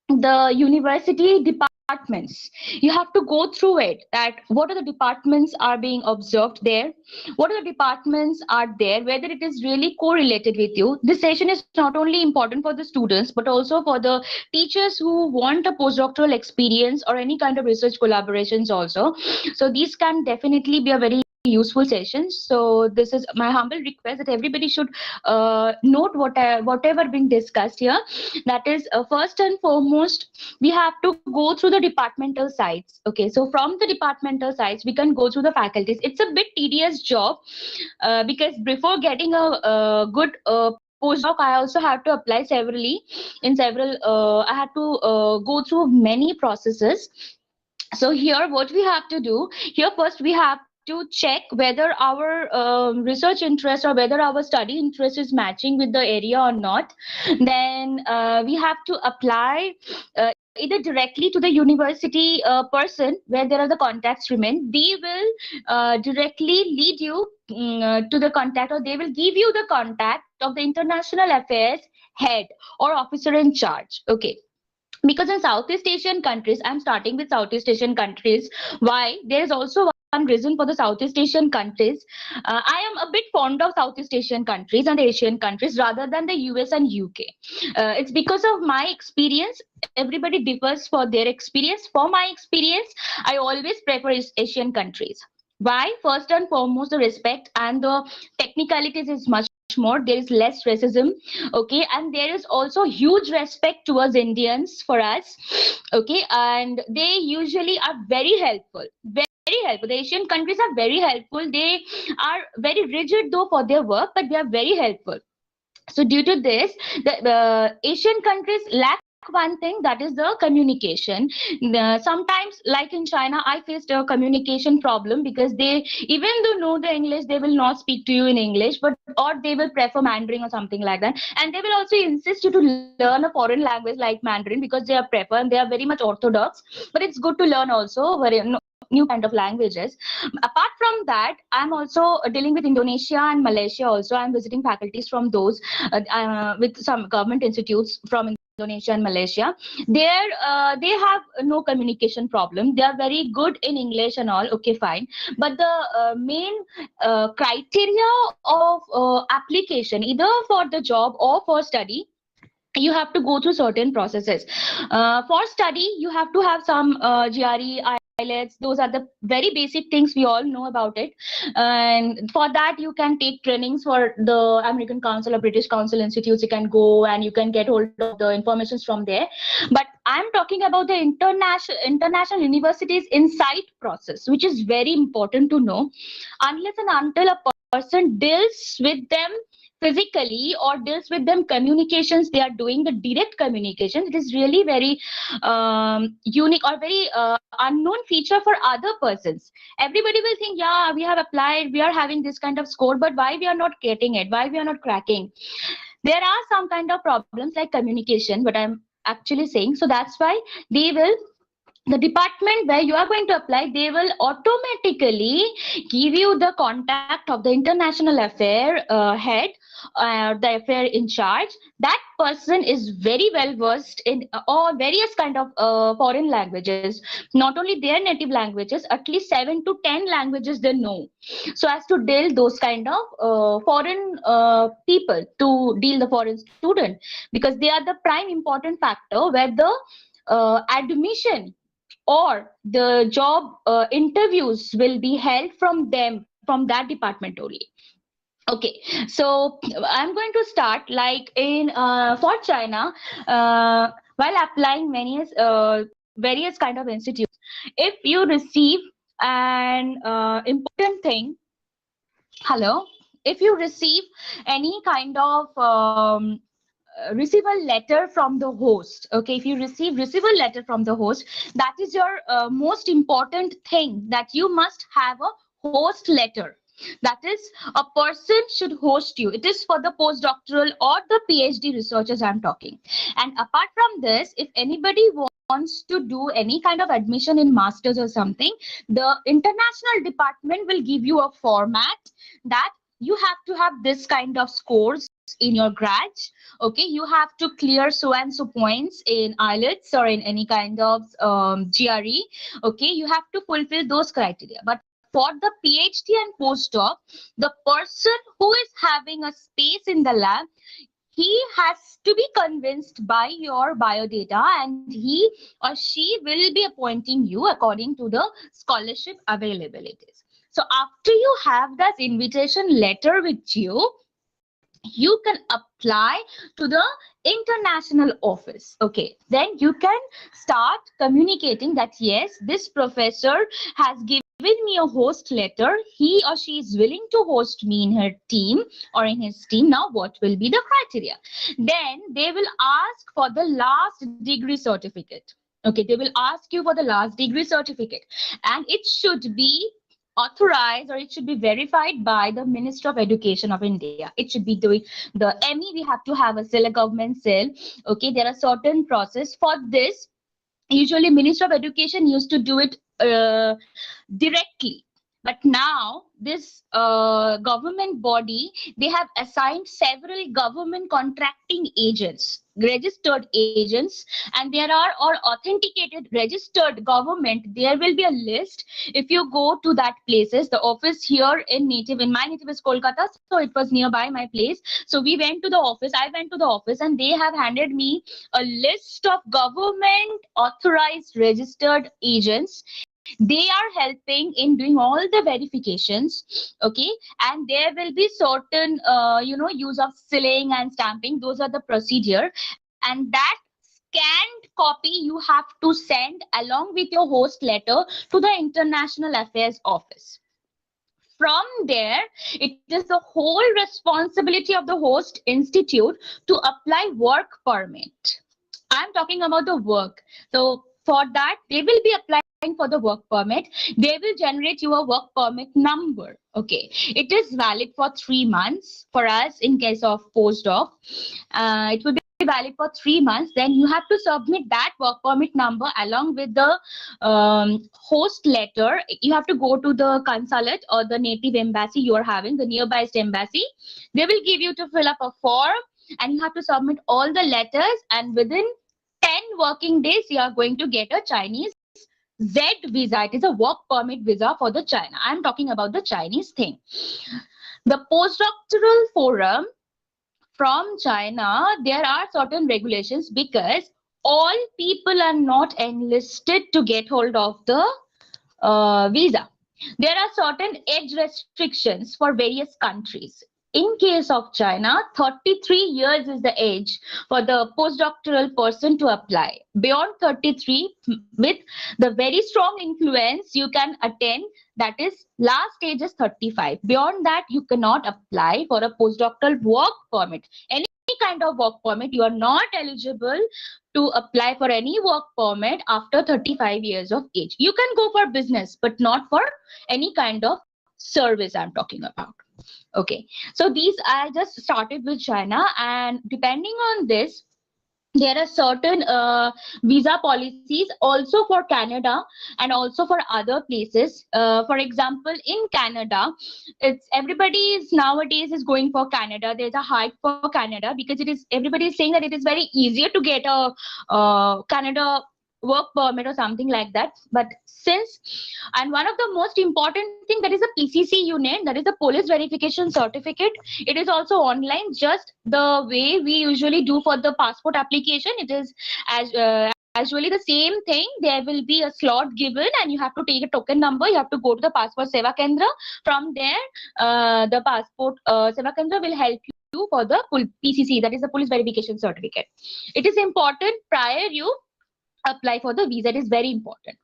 the university departments. You have to go through it, that what are the departments are being observed there, what are the departments are there, whether it is really correlated with you. This session is not only important for the students but also for the teachers who want a postdoctoral experience or any kind of research collaborations also. So these can definitely be a very useful session. So this is my humble request that everybody should note whatever being discussed here. That is first and foremost, we have to go through the departmental sites. Okay, so from the departmental sites we can go through the faculties. It's a bit tedious job because before getting a good postdoc I also had to apply severally in several I had to go through many processes. So here what we have to do here, first we have to check whether our research interest or whether our study interest is matching with the area or not. Then we have to apply either directly to the university person where there are the contacts remain. They will directly lead you to the contact, or they will give you the contact of the international affairs head or officer in charge. Okay, because in Southeast Asian countries, I'm starting with Southeast Asian countries. Why? There is also one reason for the Southeast Asian countries. I am a bit fond of Southeast Asian countries and Asian countries rather than the US and UK. It's because of my experience. Everybody differs for their experience. For my experience, I always prefer Asian countries. Why? First and foremost, the respect and the technicalities is much more. There is less racism. Okay, and there is also huge respect towards Indians for us. Okay, and they usually are very helpful. Very helpful. The Asian countries are very helpful. They are very rigid though for their work, but they are very helpful. So due to this, the Asian countries lack one thing, that is the communication. Sometimes like in China I faced a communication problem because they, even though know the English, they will not speak to you in English, but or they will prefer Mandarin or something like that, and they will also insist you to learn a foreign language like Mandarin because they are prefer and they are very much orthodox. But it's good to learn also new kind of languages. Apart from that, I'm also dealing with Indonesia and Malaysia also. I'm visiting faculties from those with some government institutes from Indonesia and Malaysia. There they have no communication problem. They are very good in English and all. Okay, fine. But the main criteria of application, either for the job or for study, you have to go through certain processes. For study, you have to have some GRE, IELTS. Those are the very basic things we all know about it. And for that, you can take trainings for the American Council or British Council institutes. You can go and you can get hold of the information from there. But I'm talking about the international universities inside process, which is very important to know. Unless and until a person deals with them physically or deals with them communications, they are doing the direct communication, it is really very unique or very unknown feature for other persons. Everybody will think, yeah, we have applied, we are having this kind of score, but why we are not getting it, why we are not cracking? There are some kind of problems like communication, but I'm actually saying, so that's why they will, the department where you are going to apply, they will automatically give you the contact of the international affair head, the affair in charge. That person is very well versed in all various kind of foreign languages, not only their native languages, at least 7 to 10 languages they know, so as to deal those kind of foreign people, to deal the foreign student, because they are the prime important factor where the admission or the job interviews will be held from them, from that department only. Okay, so I'm going to start like in for China, while applying various kind of institutes. If you receive an important thing, hello, if you receive any kind of receive a letter from the host. Okay, if you receive a letter from the host, that is your most important thing, that you must have a host letter. That is, a person should host you. It is for the postdoctoral or the PhD researchers I'm talking. And apart from this, if anybody wants to do any kind of admission in masters or something, the international department will give you a format that you have to have this kind of scores in your grad. Okay, you have to clear so and so points in IELTS or in any kind of GRE. Okay, you have to fulfill those criteria. But for the PhD and postdoc, the person who is having a space in the lab, he has to be convinced by your biodata, and he or she will be appointing you according to the scholarship availabilities. So after you have that invitation letter with you, you can apply to the international office. Okay, then you can start communicating that yes, this professor has given me a host letter, he or she is willing to host me in her team or in his team. Now what will be the criteria? Then they will ask for the last degree certificate. Okay, they will ask you for the last degree certificate, and it should be authorized, or it should be verified by the Minister of Education of India. It should be doing the ME. We have to have a cell, a government cell. Okay, there are certain process for this. Usually Minister of Education used to do it directly, but now this government body, they have assigned several government contracting agents, registered agents, and there are authenticated registered government. There will be a list. If you go to that places, the office here in my native is Kolkata, so it was nearby my place. So we went to the office, I went to the office, and they have handed me a list of government authorized registered agents. They are helping in doing all the verifications. Okay, and there will be certain use of sealing and stamping. Those are the procedure, and that scanned copy you have to send along with your host letter to the International Affairs Office. From there, it is the whole responsibility of the host institute to apply work permit. I'm talking about the work. So for that, they will be applying for the work permit. They will generate you a work permit number. Okay, it is valid for 3 months for us in case of postdoc. It will be valid for 3 months. Then you have to submit that work permit number along with the host letter. You have to go to the consulate or the native embassy you are having, the nearby embassy. They will give you to fill up a form, and you have to submit all the letters, and within 10 working days you are going to get a Chinese Z visa. It is a work permit visa for the China. I'm talking about the Chinese thing. The postdoctoral forum from China, there are certain regulations because all people are not enlisted to get hold of the visa. There are certain age restrictions for various countries. In case of China, 33 years is the age for the postdoctoral person to apply. Beyond 33, with the very strong influence you can attain, that is last age is 35. Beyond that, you cannot apply for a postdoctoral work permit. Any kind of work permit, you are not eligible to apply for any work permit after 35 years of age. You can go for business, but not for any kind of service I'm talking about. Okay, so these I just started with China, and depending on this, there are certain visa policies also for Canada and also for other places. For example, in Canada, it's everybody is nowadays is going for Canada. There's a hype for Canada because it is everybody is saying that it is very easier to get a Canada work permit or something like that. But and one of the most important thing, that is a PCC unit, that is a police verification certificate. It is also online, just the way we usually do for the passport application. It is as usually the same thing. There will be a slot given, and you have to take a token number. You have to go to the Passport Seva Kendra. From there, the Passport Seva Kendra will help you for the PCC, that is the police verification certificate. It is important prior you apply for the visa. It is very important.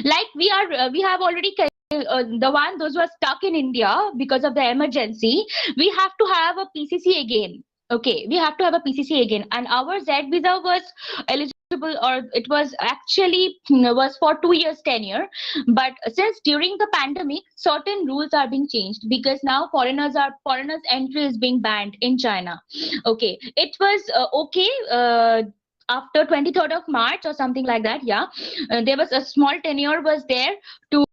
Like we have already those who are stuck in India because of the emergency, we have to have a PCC again. Okay, we have to have a PCC again, and our Z visa was eligible, or it was actually was for 2 years tenure. But since during the pandemic, certain rules are being changed, because now foreigners entry is being banned in China. Okay, it was okay. After 23rd of March or something like that, yeah, there was a small tenure was there to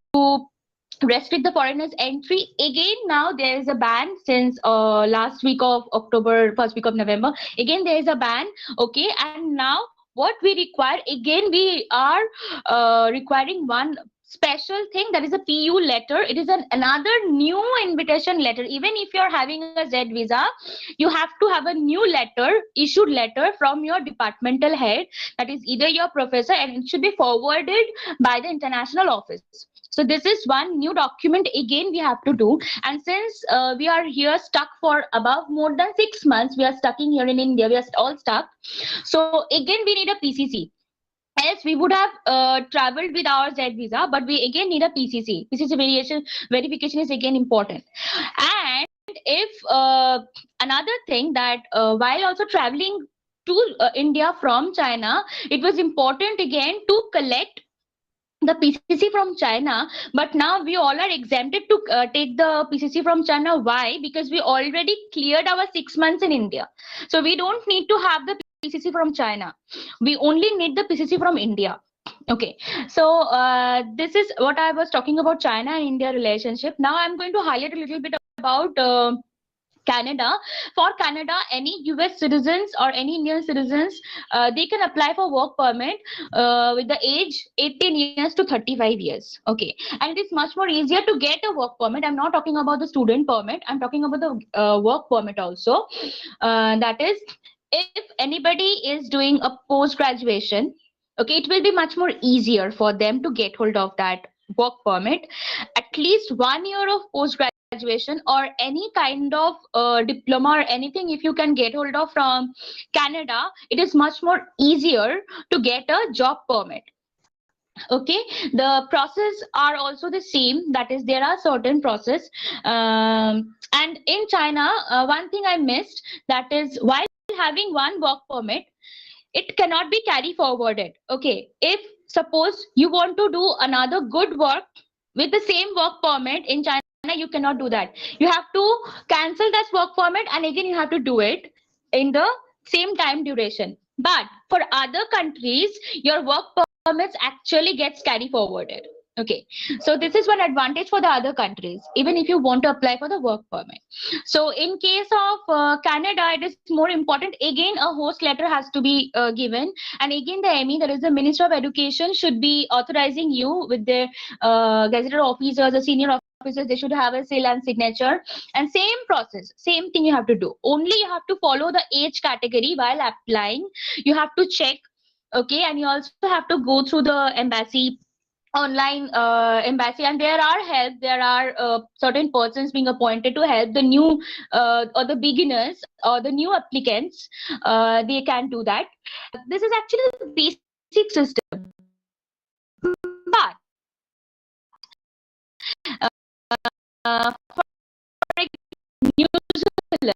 restrict the foreigners entry. Again, now there is a ban since last week of October, first week of November. Again, there is a ban. Okay, and now what we require, again we are requiring one special thing, that is a PU letter. It is another new invitation letter. Even if you're having a Z visa, you have to have a new letter, issued letter from your departmental head, that is either your professor, and it should be forwarded by the international office. So this is one new document again we have to do. And since we are here stuck for above more than 6 months, we are stuck in here in India, we are all stuck. So again we need a PCC. Else we would have traveled with our Z visa, but we again need a PCC. PCC verification is again important. And if another thing that while also traveling to India from China, it was important again to collect the PCC from China. But now we all are exempted to take the PCC from China. Why? Because we already cleared our 6 months in India. So we don't need to have the PCC from China. We only need the PCC from India. Okay, so this is what I was talking about China and India relationship. Now I'm going to highlight a little bit about Canada. For Canada, any US citizens or any Indian citizens, they can apply for work permit with the age 18 years to 35 years. Okay, and it is much more easier to get a work permit. I'm not talking about the student permit. I'm talking about the work permit also. That is, if anybody is doing a post graduation, okay, it will be much more easier for them to get hold of that work permit. At least 1 year of post graduation or any kind of diploma or anything, if you can get hold of from Canada, it is much more easier to get a job permit. Okay, the process are also the same, that is there are certain process. And in China, one thing I missed, that is while having one work permit, it cannot be carry forwarded. Okay, if suppose you want to do another good work with the same work permit in China, you cannot do that. You have to cancel that work permit and again you have to do it in the same time duration. But for other countries, your work permits actually gets carry forwarded. Okay, so this is one advantage for the other countries, even if you want to apply for the work permit. So in case of Canada, it is more important. Again, a host letter has to be given, and again the ME, that is the Minister of Education, should be authorizing you with their gazetted officers, the senior officers. They should have a seal and signature, and same process, same thing you have to do. Only you have to follow the age category while applying. You have to check. Okay, and you also have to go through the embassy, online embassy, and there are certain persons being appointed to help the new or the beginners or the new applicants. They can do that. This is actually the basic system. But for New Zealand,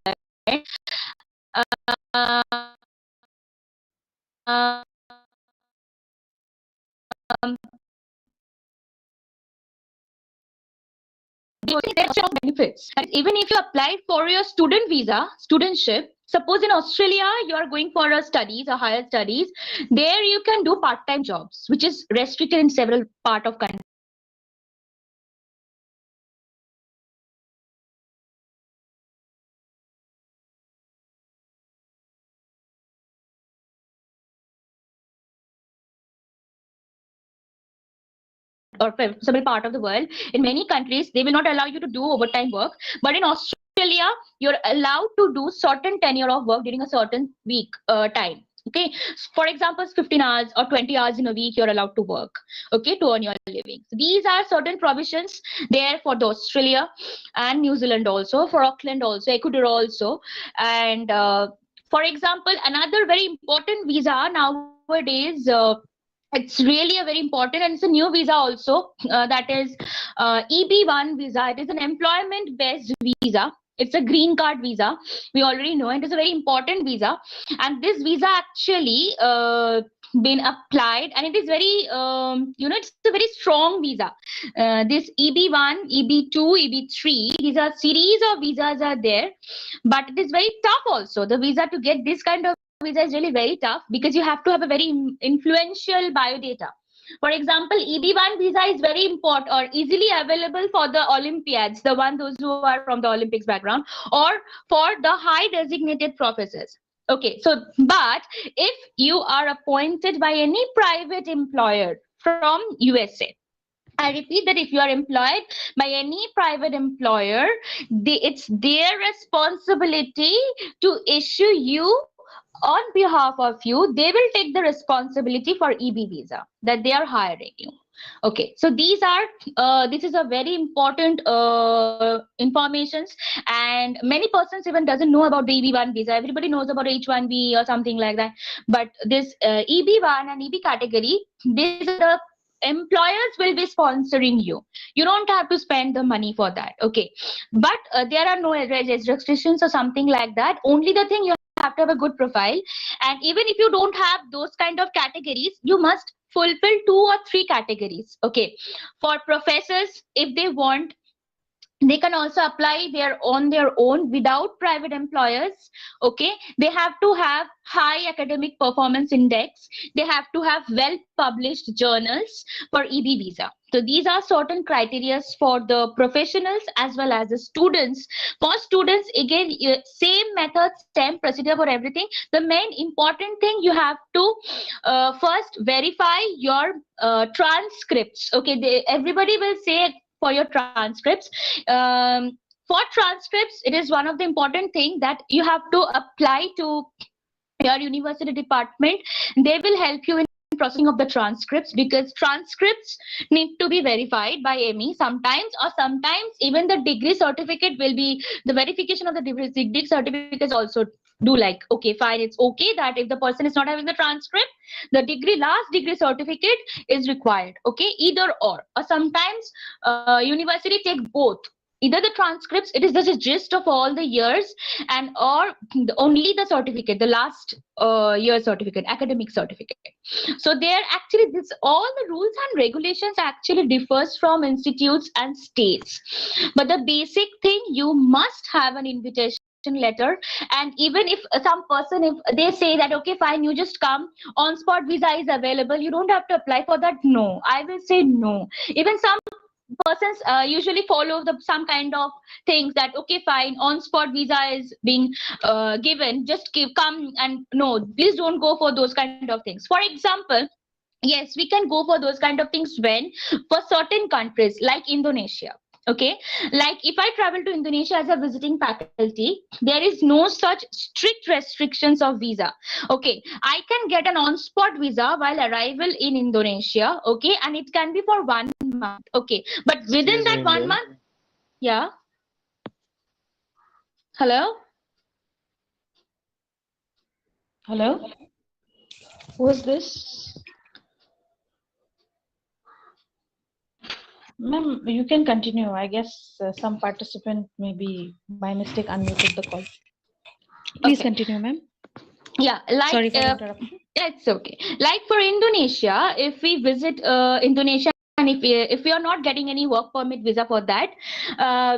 there are benefits. Even if you apply for your student visa, studentship, suppose in Australia you are going for a studies, a higher studies, there you can do part-time jobs, which is restricted in several part of country. Or several part of the world, in many countries they will not allow you to do overtime work, but in Australia you're allowed to do certain tenure of work during a certain week time. Okay, for example 15 hours or 20 hours in a week you're allowed to work, okay, to earn your living. So these are certain provisions there for the Australia and New Zealand, also for Auckland, also Ecuador also. And for example, another very important visa nowadays, it's really a very important, and it's a new visa also, that is EB1 visa. It is an employment based visa. It's a green card visa. We already know it is a very important visa, and this visa actually been applied, and it is very it's a very strong visa. This EB1, EB2, EB3, these are series of visas are there, but it is very tough also. The visa to get this kind of visa is really very tough because you have to have a very influential biodata. For example, EB1 visa is very important or easily available for the Olympiads, those who are from the Olympics background, or for the high designated professors. Okay, so but if you are appointed by any private employer from USA, I repeat that if you are employed by any private employer, it's their responsibility to issue you on behalf of you. They will take the responsibility for EB visa that they are hiring you. Okay, so these are this is a very important informations, and many persons even doesn't know about the EB1 visa. Everybody knows about H1B or something like that, but this EB1 and EB category, these are the employers will be sponsoring you. You don't have to spend the money for that. Okay, but there are no restrictions or something like that. Only the thing you have to have a good profile, and even if you don't have those kind of categories, you must fulfill 2 or 3 categories. Okay, for professors, if they want, they can also apply on their own without private employers. Okay, they have to have high academic performance index, they have to have well published journals for EB visa. So these are certain criteria for the professionals as well as the students. For students, again, same method, same procedure for everything. The main important thing, you have to first verify your transcripts. Okay, everybody will say for your transcripts. For transcripts, it is one of the important thing that you have to apply to your university department. They will help you in processing of the transcripts, because transcripts need to be verified by ME sometimes, or sometimes even the degree certificate will be, the verification of the degree certificates also do like, okay, fine, it's okay that if the person is not having the transcript, the last degree certificate is required. Okay, either or sometimes university take both, either the transcripts, it is the gist of all the years, and or only the certificate, the last year certificate, academic certificate. So there actually this all the rules and regulations actually differs from institutes and states, but the basic thing, you must have an invitation letter. And even if some person, if they say that okay fine, you just come, on spot visa is available, you don't have to apply for that, no, I will say no. Even some persons usually follow some kind of things that okay fine, on spot visa is being given, just come, and no, please don't go for those kind of things. For example, yes, we can go for those kind of things when for certain countries like Indonesia. Okay, like if I travel to Indonesia as a visiting faculty, there is no such strict restrictions of visa. Okay, I can get an on-spot visa while arrival in Indonesia. Okay, and it can be for 1 month. Okay, but within that 1 month, yeah. Hello. Hello. Who is this? Ma'am, you can continue. I guess some participant maybe by mistake unmuted the call. Please continue, ma'am. Yeah, like Sorry for interrupting. it's okay. Like for Indonesia, if we visit Indonesia, and if we are not getting any work permit visa for that,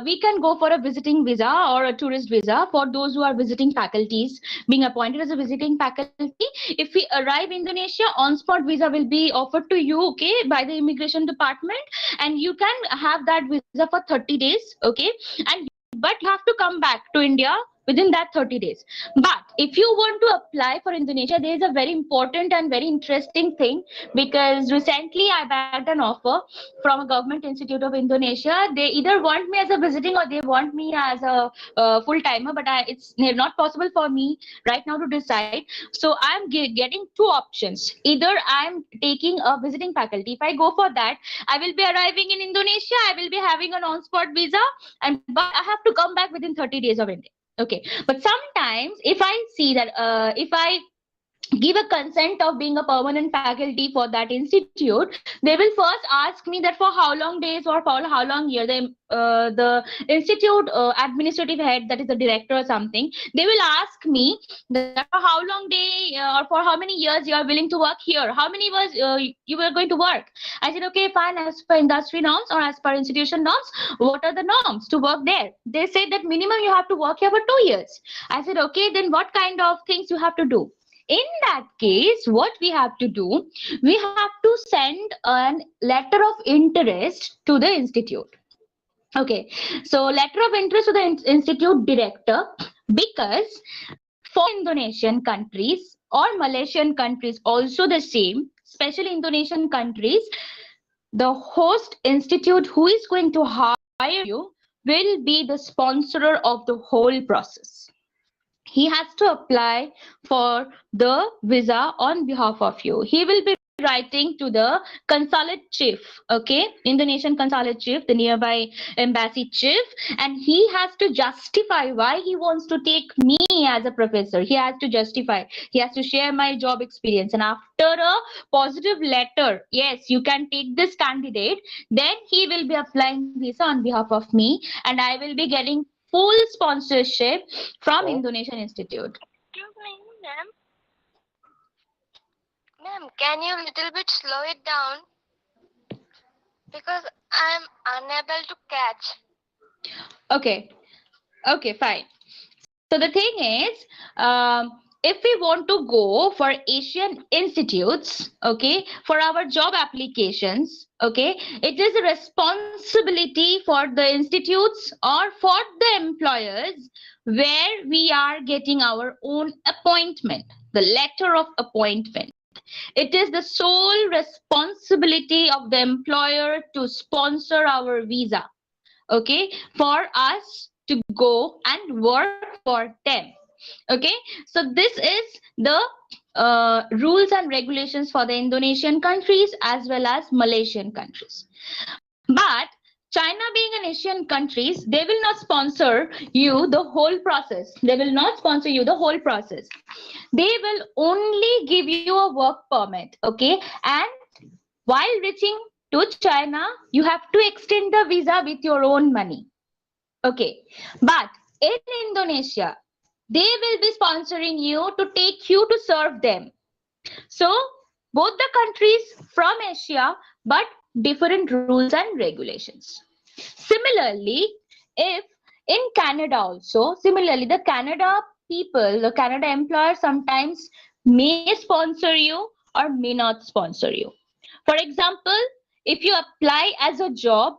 we can go for a visiting visa or a tourist visa for those who are visiting faculties, being appointed as a visiting faculty. If we arrive Indonesia, on-spot visa will be offered to you, okay, by the immigration department, and you can have that visa for 30 days, okay, and but you have to come back to India within that 30 days. But if you want to apply for Indonesia, there is a very important and very interesting thing, because recently I bagged an offer from a government institute of Indonesia. They either want me as a visiting or they want me as a full-timer, but it's not possible for me right now to decide. So I'm getting 2 options. Either I'm taking a visiting faculty. If I go for that, I will be arriving in Indonesia, I will be having an on-spot visa, but I have to come back within 30 days of India. Okay, but sometimes if I see that if I give a consent of being a permanent faculty for that institute, they will first ask me that for how long days or for how long year the institute administrative head, that is the director or something, they will ask me that for how long day or for how many years you are willing to work here, how many years you are going to work. I said, okay, fine, as per industry norms or as per institution norms, what are the norms to work there? They said that minimum you have to work here for 2 years. I said, okay, then what kind of things you have to do? In that case, what we have to do, we have to send a letter of interest to the institute. Okay, so letter of interest to the institute director, because for Indonesian countries or Malaysian countries also the same, especially Indonesian countries, the host institute who is going to hire you will be the sponsor of the whole process. He has to apply for the visa on behalf of you. He will be writing to the consulate chief, okay, Indonesian consulate chief, the nearby embassy chief, and he has to justify why he wants to take me as a professor. He has to justify, he has to share my job experience, and after a positive letter, yes, you can take this candidate, then he will be applying visa on behalf of me, and I will be getting full sponsorship from Indonesian Institute. Excuse me, ma'am. Ma'am, can you little bit slow it down? Because I'm unable to catch. Okay, fine. So the thing is, if we want to go for Asian institutes, okay, for our job applications, okay, it is a responsibility for the institutes or for the employers where we are getting our own appointment, the letter of appointment. It is the sole responsibility of the employer to sponsor our visa, okay, for us to go and work for them. Okay, so this is the rules and regulations for the Indonesian countries as well as Malaysian countries. But China being an Asian countries, they will not sponsor you the whole process. They will not sponsor you the whole process. They will only give you a work permit, okay? And while reaching to China, you have to extend the visa with your own money. Okay, but in Indonesia, they will be sponsoring you to take you to serve them. So both the countries from Asia, but different rules and regulations. Similarly, if in Canada also, similarly, the Canada people, the Canada employer sometimes may sponsor you or may not sponsor you. For example, if you apply as a job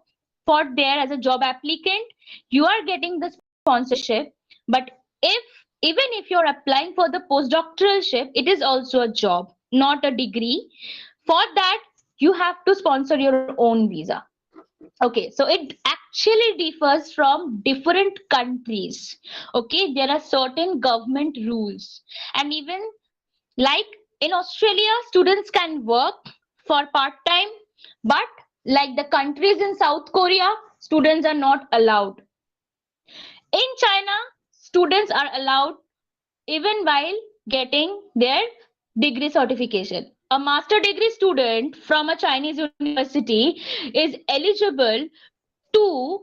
for there as a job applicant, you are getting the sponsorship. But even if you're applying for the postdoctoralship, it is also a job, not a degree. For that, you have to sponsor your own visa. Okay, so it actually differs from different countries. Okay, there are certain government rules, and even like in Australia, students can work for part-time, but like the countries in South Korea, students are not allowed. In China, students are allowed even while getting their degree certification. A master degree student from a Chinese university is eligible to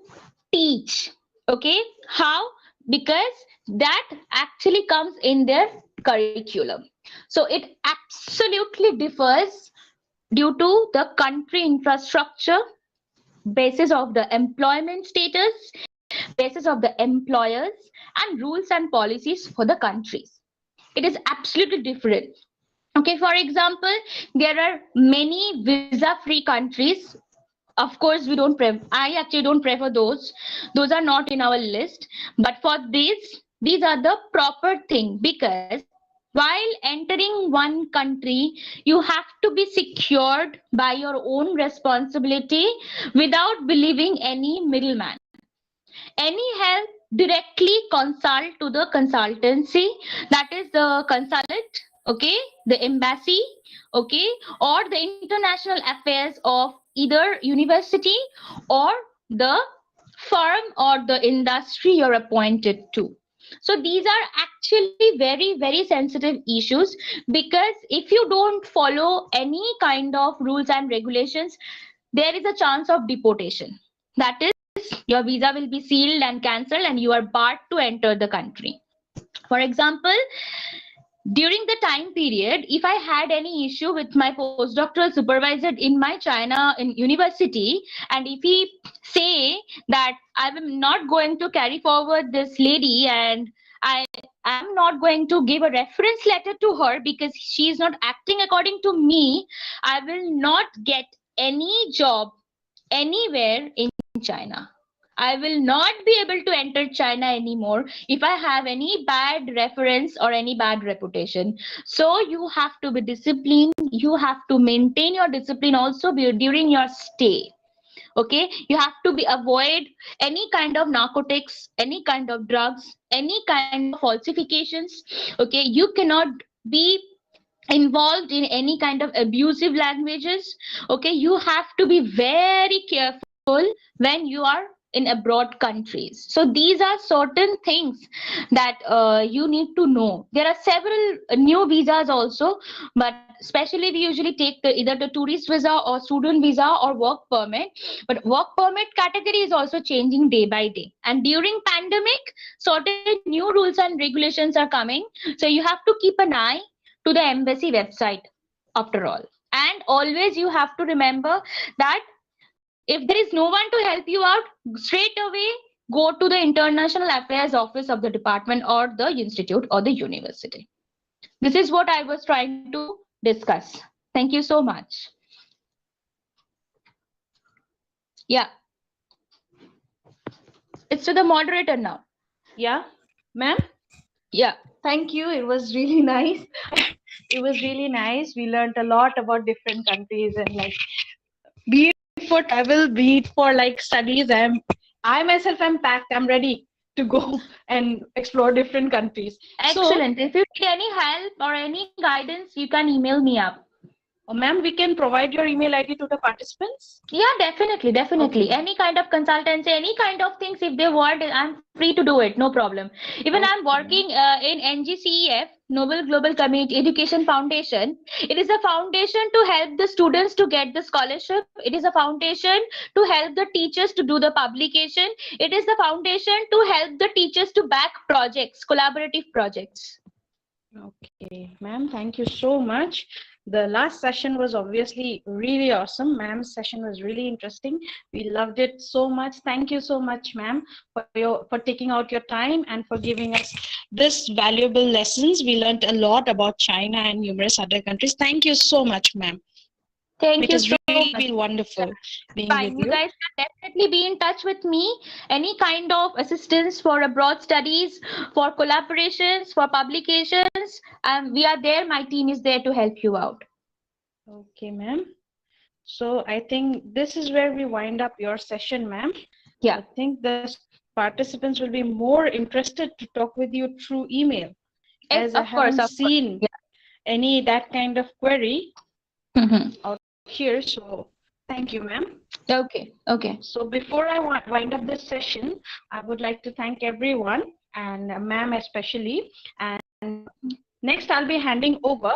teach. Okay, how? Because that actually comes in their curriculum. So it absolutely differs due to the country infrastructure, basis of the employment status, basis of the employers, and rules and policies for the countries. It is absolutely different. Okay, for example, there are many visa-free countries. Of course, I actually don't prefer those. Those are not in our list. But for these are the proper thing, because while entering one country, you have to be secured by your own responsibility without believing any middleman. Any help, directly consult to the consultancy, that is the consulate, okay, the embassy, okay, or the international affairs of either university or the firm or the industry you're appointed to. So these are actually very, very sensitive issues, because if you don't follow any kind of rules and regulations, there is a chance of deportation. That is, your visa will be sealed and cancelled and you are barred to enter the country. For example, during the time period, if I had any issue with my postdoctoral supervisor in my China in university, and if he say that I am not going to carry forward this lady and I am not going to give a reference letter to her because she is not acting according to me, I will not get any job anywhere in China. I will not be able to enter China anymore if I have any bad reference or any bad reputation. So you have to be disciplined. You have to maintain your discipline also during your stay. Okay, you have to be avoid any kind of narcotics, any kind of drugs, any kind of falsifications. Okay, you cannot be involved in any kind of abusive languages. Okay, you have to be very careful when you are in abroad countries. So these are certain things that you need to know. There are several new visas also, but especially we usually take either the tourist visa or student visa or work permit. But work permit category is also changing day by day, and during pandemic certain new rules and regulations are coming, so you have to keep an eye to the embassy website after all. And always you have to remember that if there is no one to help you out, straight away go to the International Affairs Office of the department or the institute or the university. This is what I was trying to discuss. Thank you so much. Yeah. It's to the moderator now. Yeah, ma'am. Yeah. Thank you. It was really nice. It was really nice. We learned a lot about different countries, and like, be it for travel, be it for like studies. I myself am packed. I'm ready to go and explore different countries. Excellent. If you need any help or any guidance, you can email me up. Ma'am, we can provide your email ID to the participants. Yeah, definitely. Okay. Any kind of consultancy, any kind of things, if they want, I'm free to do it, no problem. Even I'm working in NGCEF, Noble Global Community Education Foundation. It is a foundation to help the students to get the scholarship. It is a foundation to help the teachers to do the publication. It is the foundation to help the teachers to back projects, collaborative projects. Okay, ma'am, thank you so much. The last session was obviously really awesome. Ma'am's session was really interesting. We loved it so much. Thank you so much, ma'am, for taking out your time and for giving us this valuable lessons. We learned a lot about China and numerous other countries. Thank you so much, ma'am. Thank It you has so really much. been wonderful being Fine, with you guys can definitely be in touch with me. Any kind of assistance for abroad studies, for collaborations, for publications, we are there. My team is there to help you out. Okay, ma'am. So I think this is where we wind up your session, ma'am. Yeah. I think the participants will be more interested to talk with you through email, as I haven't seen any that kind of query out here. So thank you, ma'am. Okay. Okay. So before I wind up this session, I would like to thank everyone, and ma'am especially. And next, I'll be handing over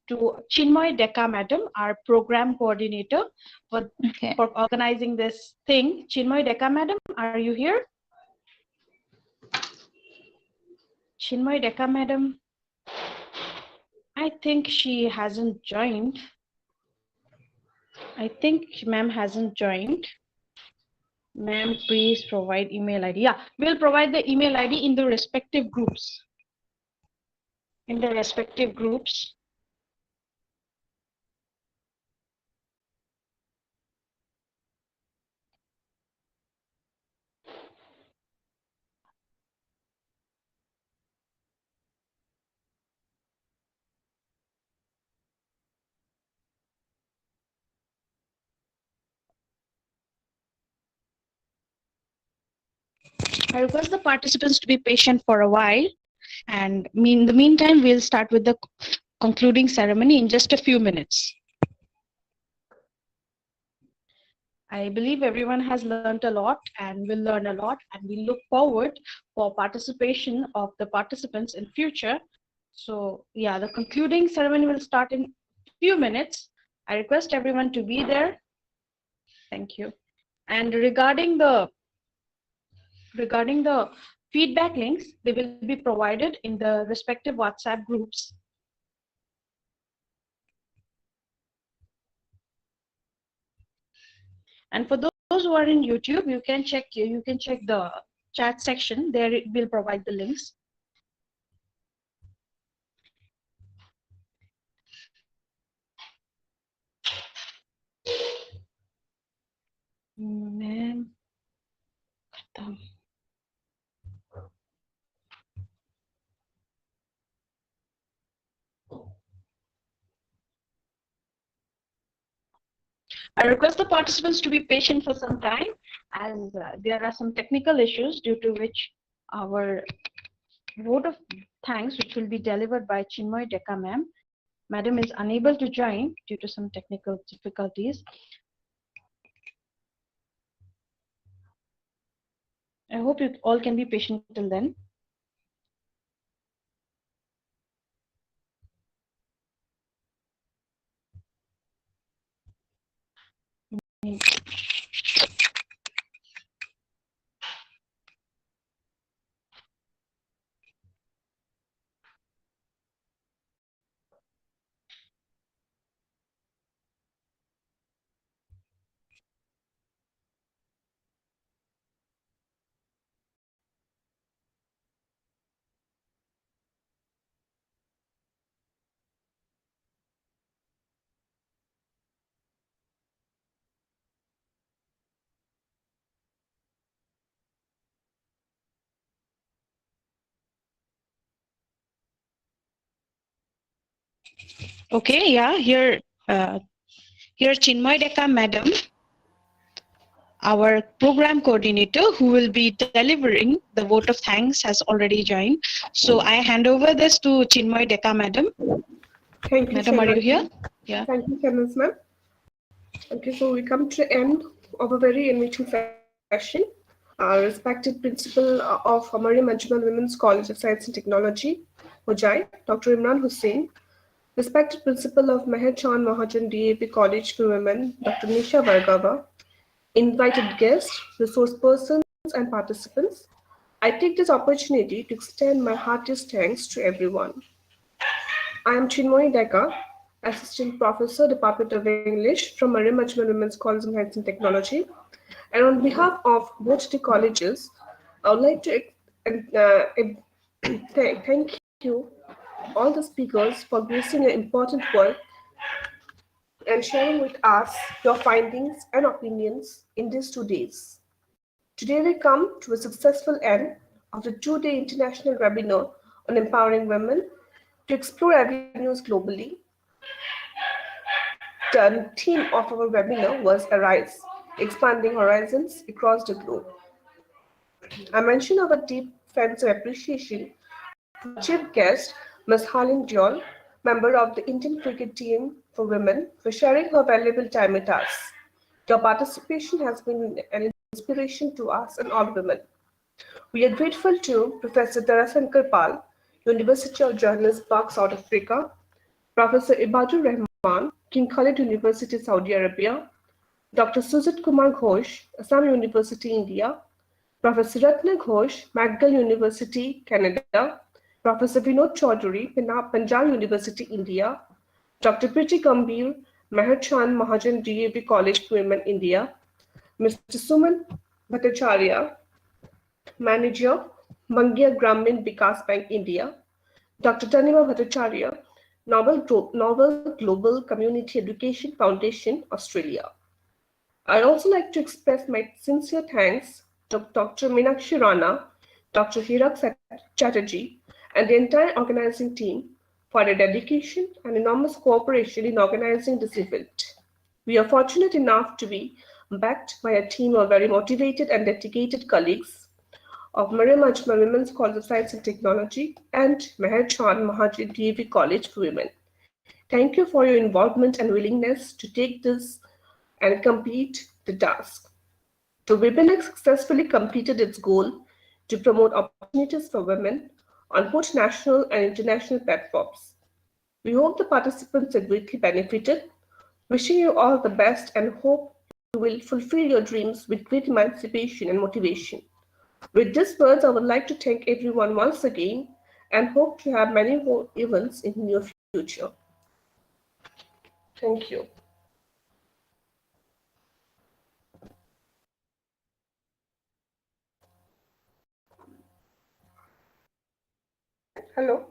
to Chinmoy Deka madam, our program coordinator, for organizing this thing. Chinmoy Deka madam, are you here? Chinmoy Deka madam, I think she hasn't joined. I think ma'am hasn't joined. Ma'am, please provide email ID. Yeah, we'll provide the email ID in the respective groups. In the respective groups. I request the participants to be patient for a while, and in the meantime, we'll start with the concluding ceremony in just a few minutes. I believe everyone has learned a lot and will learn a lot, and we look forward for participation of the participants in future. So yeah, the concluding ceremony will start in few minutes. I request everyone to be there. Thank you. And regarding the feedback links, they will be provided in the respective WhatsApp groups. And for those who are in YouTube, you can check the chat section. There it will provide the links. Ma'am. I request the participants to be patient for some time, as there are some technical issues due to which our vote of thanks, which will be delivered by Chinmoy Deka ma'am. Madam is unable to join due to some technical difficulties. I hope you all can be patient till then. Okay, yeah, here Chinmoy Deka madam, our program coordinator, who will be delivering the vote of thanks, has already joined. So I hand over this to Chinmoy Deka madam. Thank you, Madam, are you Chairman. here? Yeah. Thank you, Chairman, ma'am. Okay, so we come to the end of a very enriching session. Our respected principal of Mariam Anjuman Women's College of Science and Technology, Ujjain, Dr. Imran Hussain, respected principal of Meher Chand Mahajan DAP College for Women, Dr. Nisha Vargava, invited guests, resource persons, and participants, I take this opportunity to extend my heartiest thanks to everyone. I am Chinmoy Deka, Assistant Professor, Department of English from Mariam Anjuman Women's College of Science and Technology. And on behalf of both the colleges, I would like to thank you, all the speakers, for gracing your important work and sharing with us your findings and opinions in these 2 days. Today we come to a successful end of the 2-day international webinar on empowering women to explore avenues globally. The theme of our webinar was Arise, Expanding Horizons Across the Globe. I mention our deep sense of appreciation for chief guest, Ms. Harleen Diol, member of the Indian cricket team for women, for sharing her valuable time with us. Your participation has been an inspiration to us and all women. We are grateful to Professor Tarasankar Pal, University of Johannesburg, South Africa, Professor Ibadur Rahman, King Khalid University, Saudi Arabia, Dr. Sujit Kumar Ghosh, Assam University, India, Professor Ratna Ghosh, McGill University, Canada, Professor Vinod Chaudhary, Punjab University, India, Dr. Priti Gambhir, Meher Chand Mahajan DAP College for Women, India, Mr. Suman Bhattacharya, Manager, Mangia Gramin Vikas Bank, India, Dr. Tanima Bhattacharya, Novel Global Community Education Foundation, Australia. I'd also like to express my sincere thanks to Dr. Meenakshi Rana, Dr. Hirak Chatterjee, and the entire organizing team for their dedication and enormous cooperation in organizing this event. We are fortunate enough to be backed by a team of very motivated and dedicated colleagues of Mariam Anjuman Women's College of Science and Technology and Meher Chand Mahajan DAP College for Women. Thank you for your involvement and willingness to take this and complete the task. The WiManX successfully completed its goal to promote opportunities for women on both national and international platforms. We hope the participants have greatly benefited. Wishing you all the best and hope you will fulfill your dreams with great emancipation and motivation. With these words, I would like to thank everyone once again and hope to have many more events in the near future. Thank you. Hello.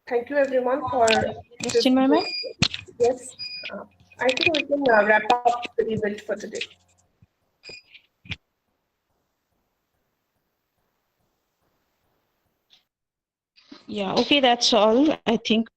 Thank you everyone for Yes, Chinmay ma'am? Yes, I think we can wrap up the event for today. Yeah, okay, that's all. I think,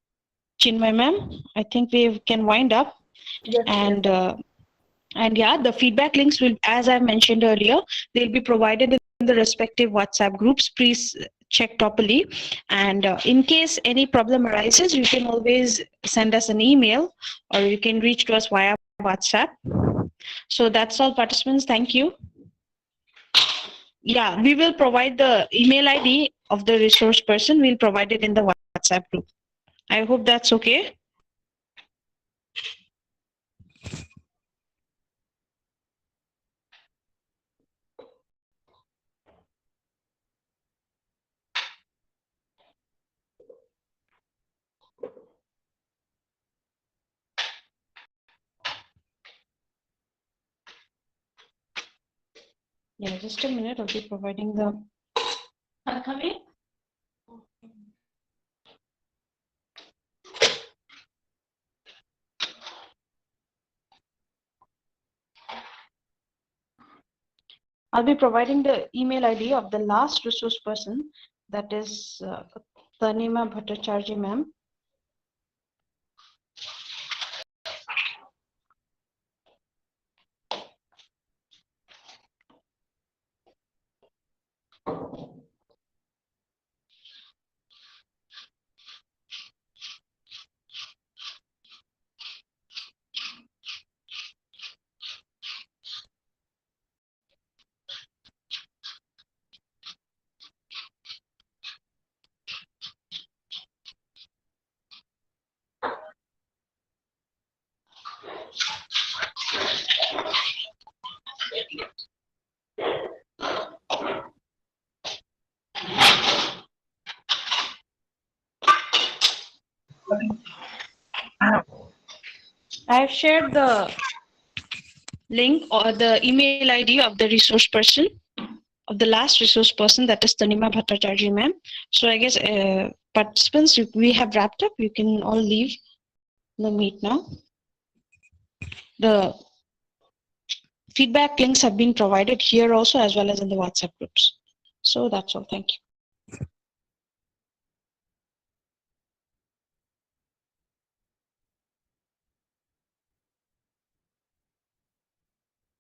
Chinmay ma'am, I think we can wind up. Yes, And yeah, the feedback links will, as I mentioned earlier, they'll be provided in the respective WhatsApp groups. Please check properly. And in case any problem arises, you can always send us an email or you can reach to us via WhatsApp. So that's all, participants. Thank you. Yeah, we will provide the email ID of the resource person. We'll provide it in the WhatsApp group. I hope that's okay. Yeah, just a minute. I'll be providing the. Come in. I'll be providing the email ID of the last resource person, that is Tanima Bhattacharya ma'am. I have shared the link or the email ID of the resource person, of the last resource person, that is Tanima Bhattacharya ma'am. So I guess participants, we have wrapped up. You can all leave the meet now. The feedback links have been provided here also as well as in the WhatsApp groups. So that's all. Thank you.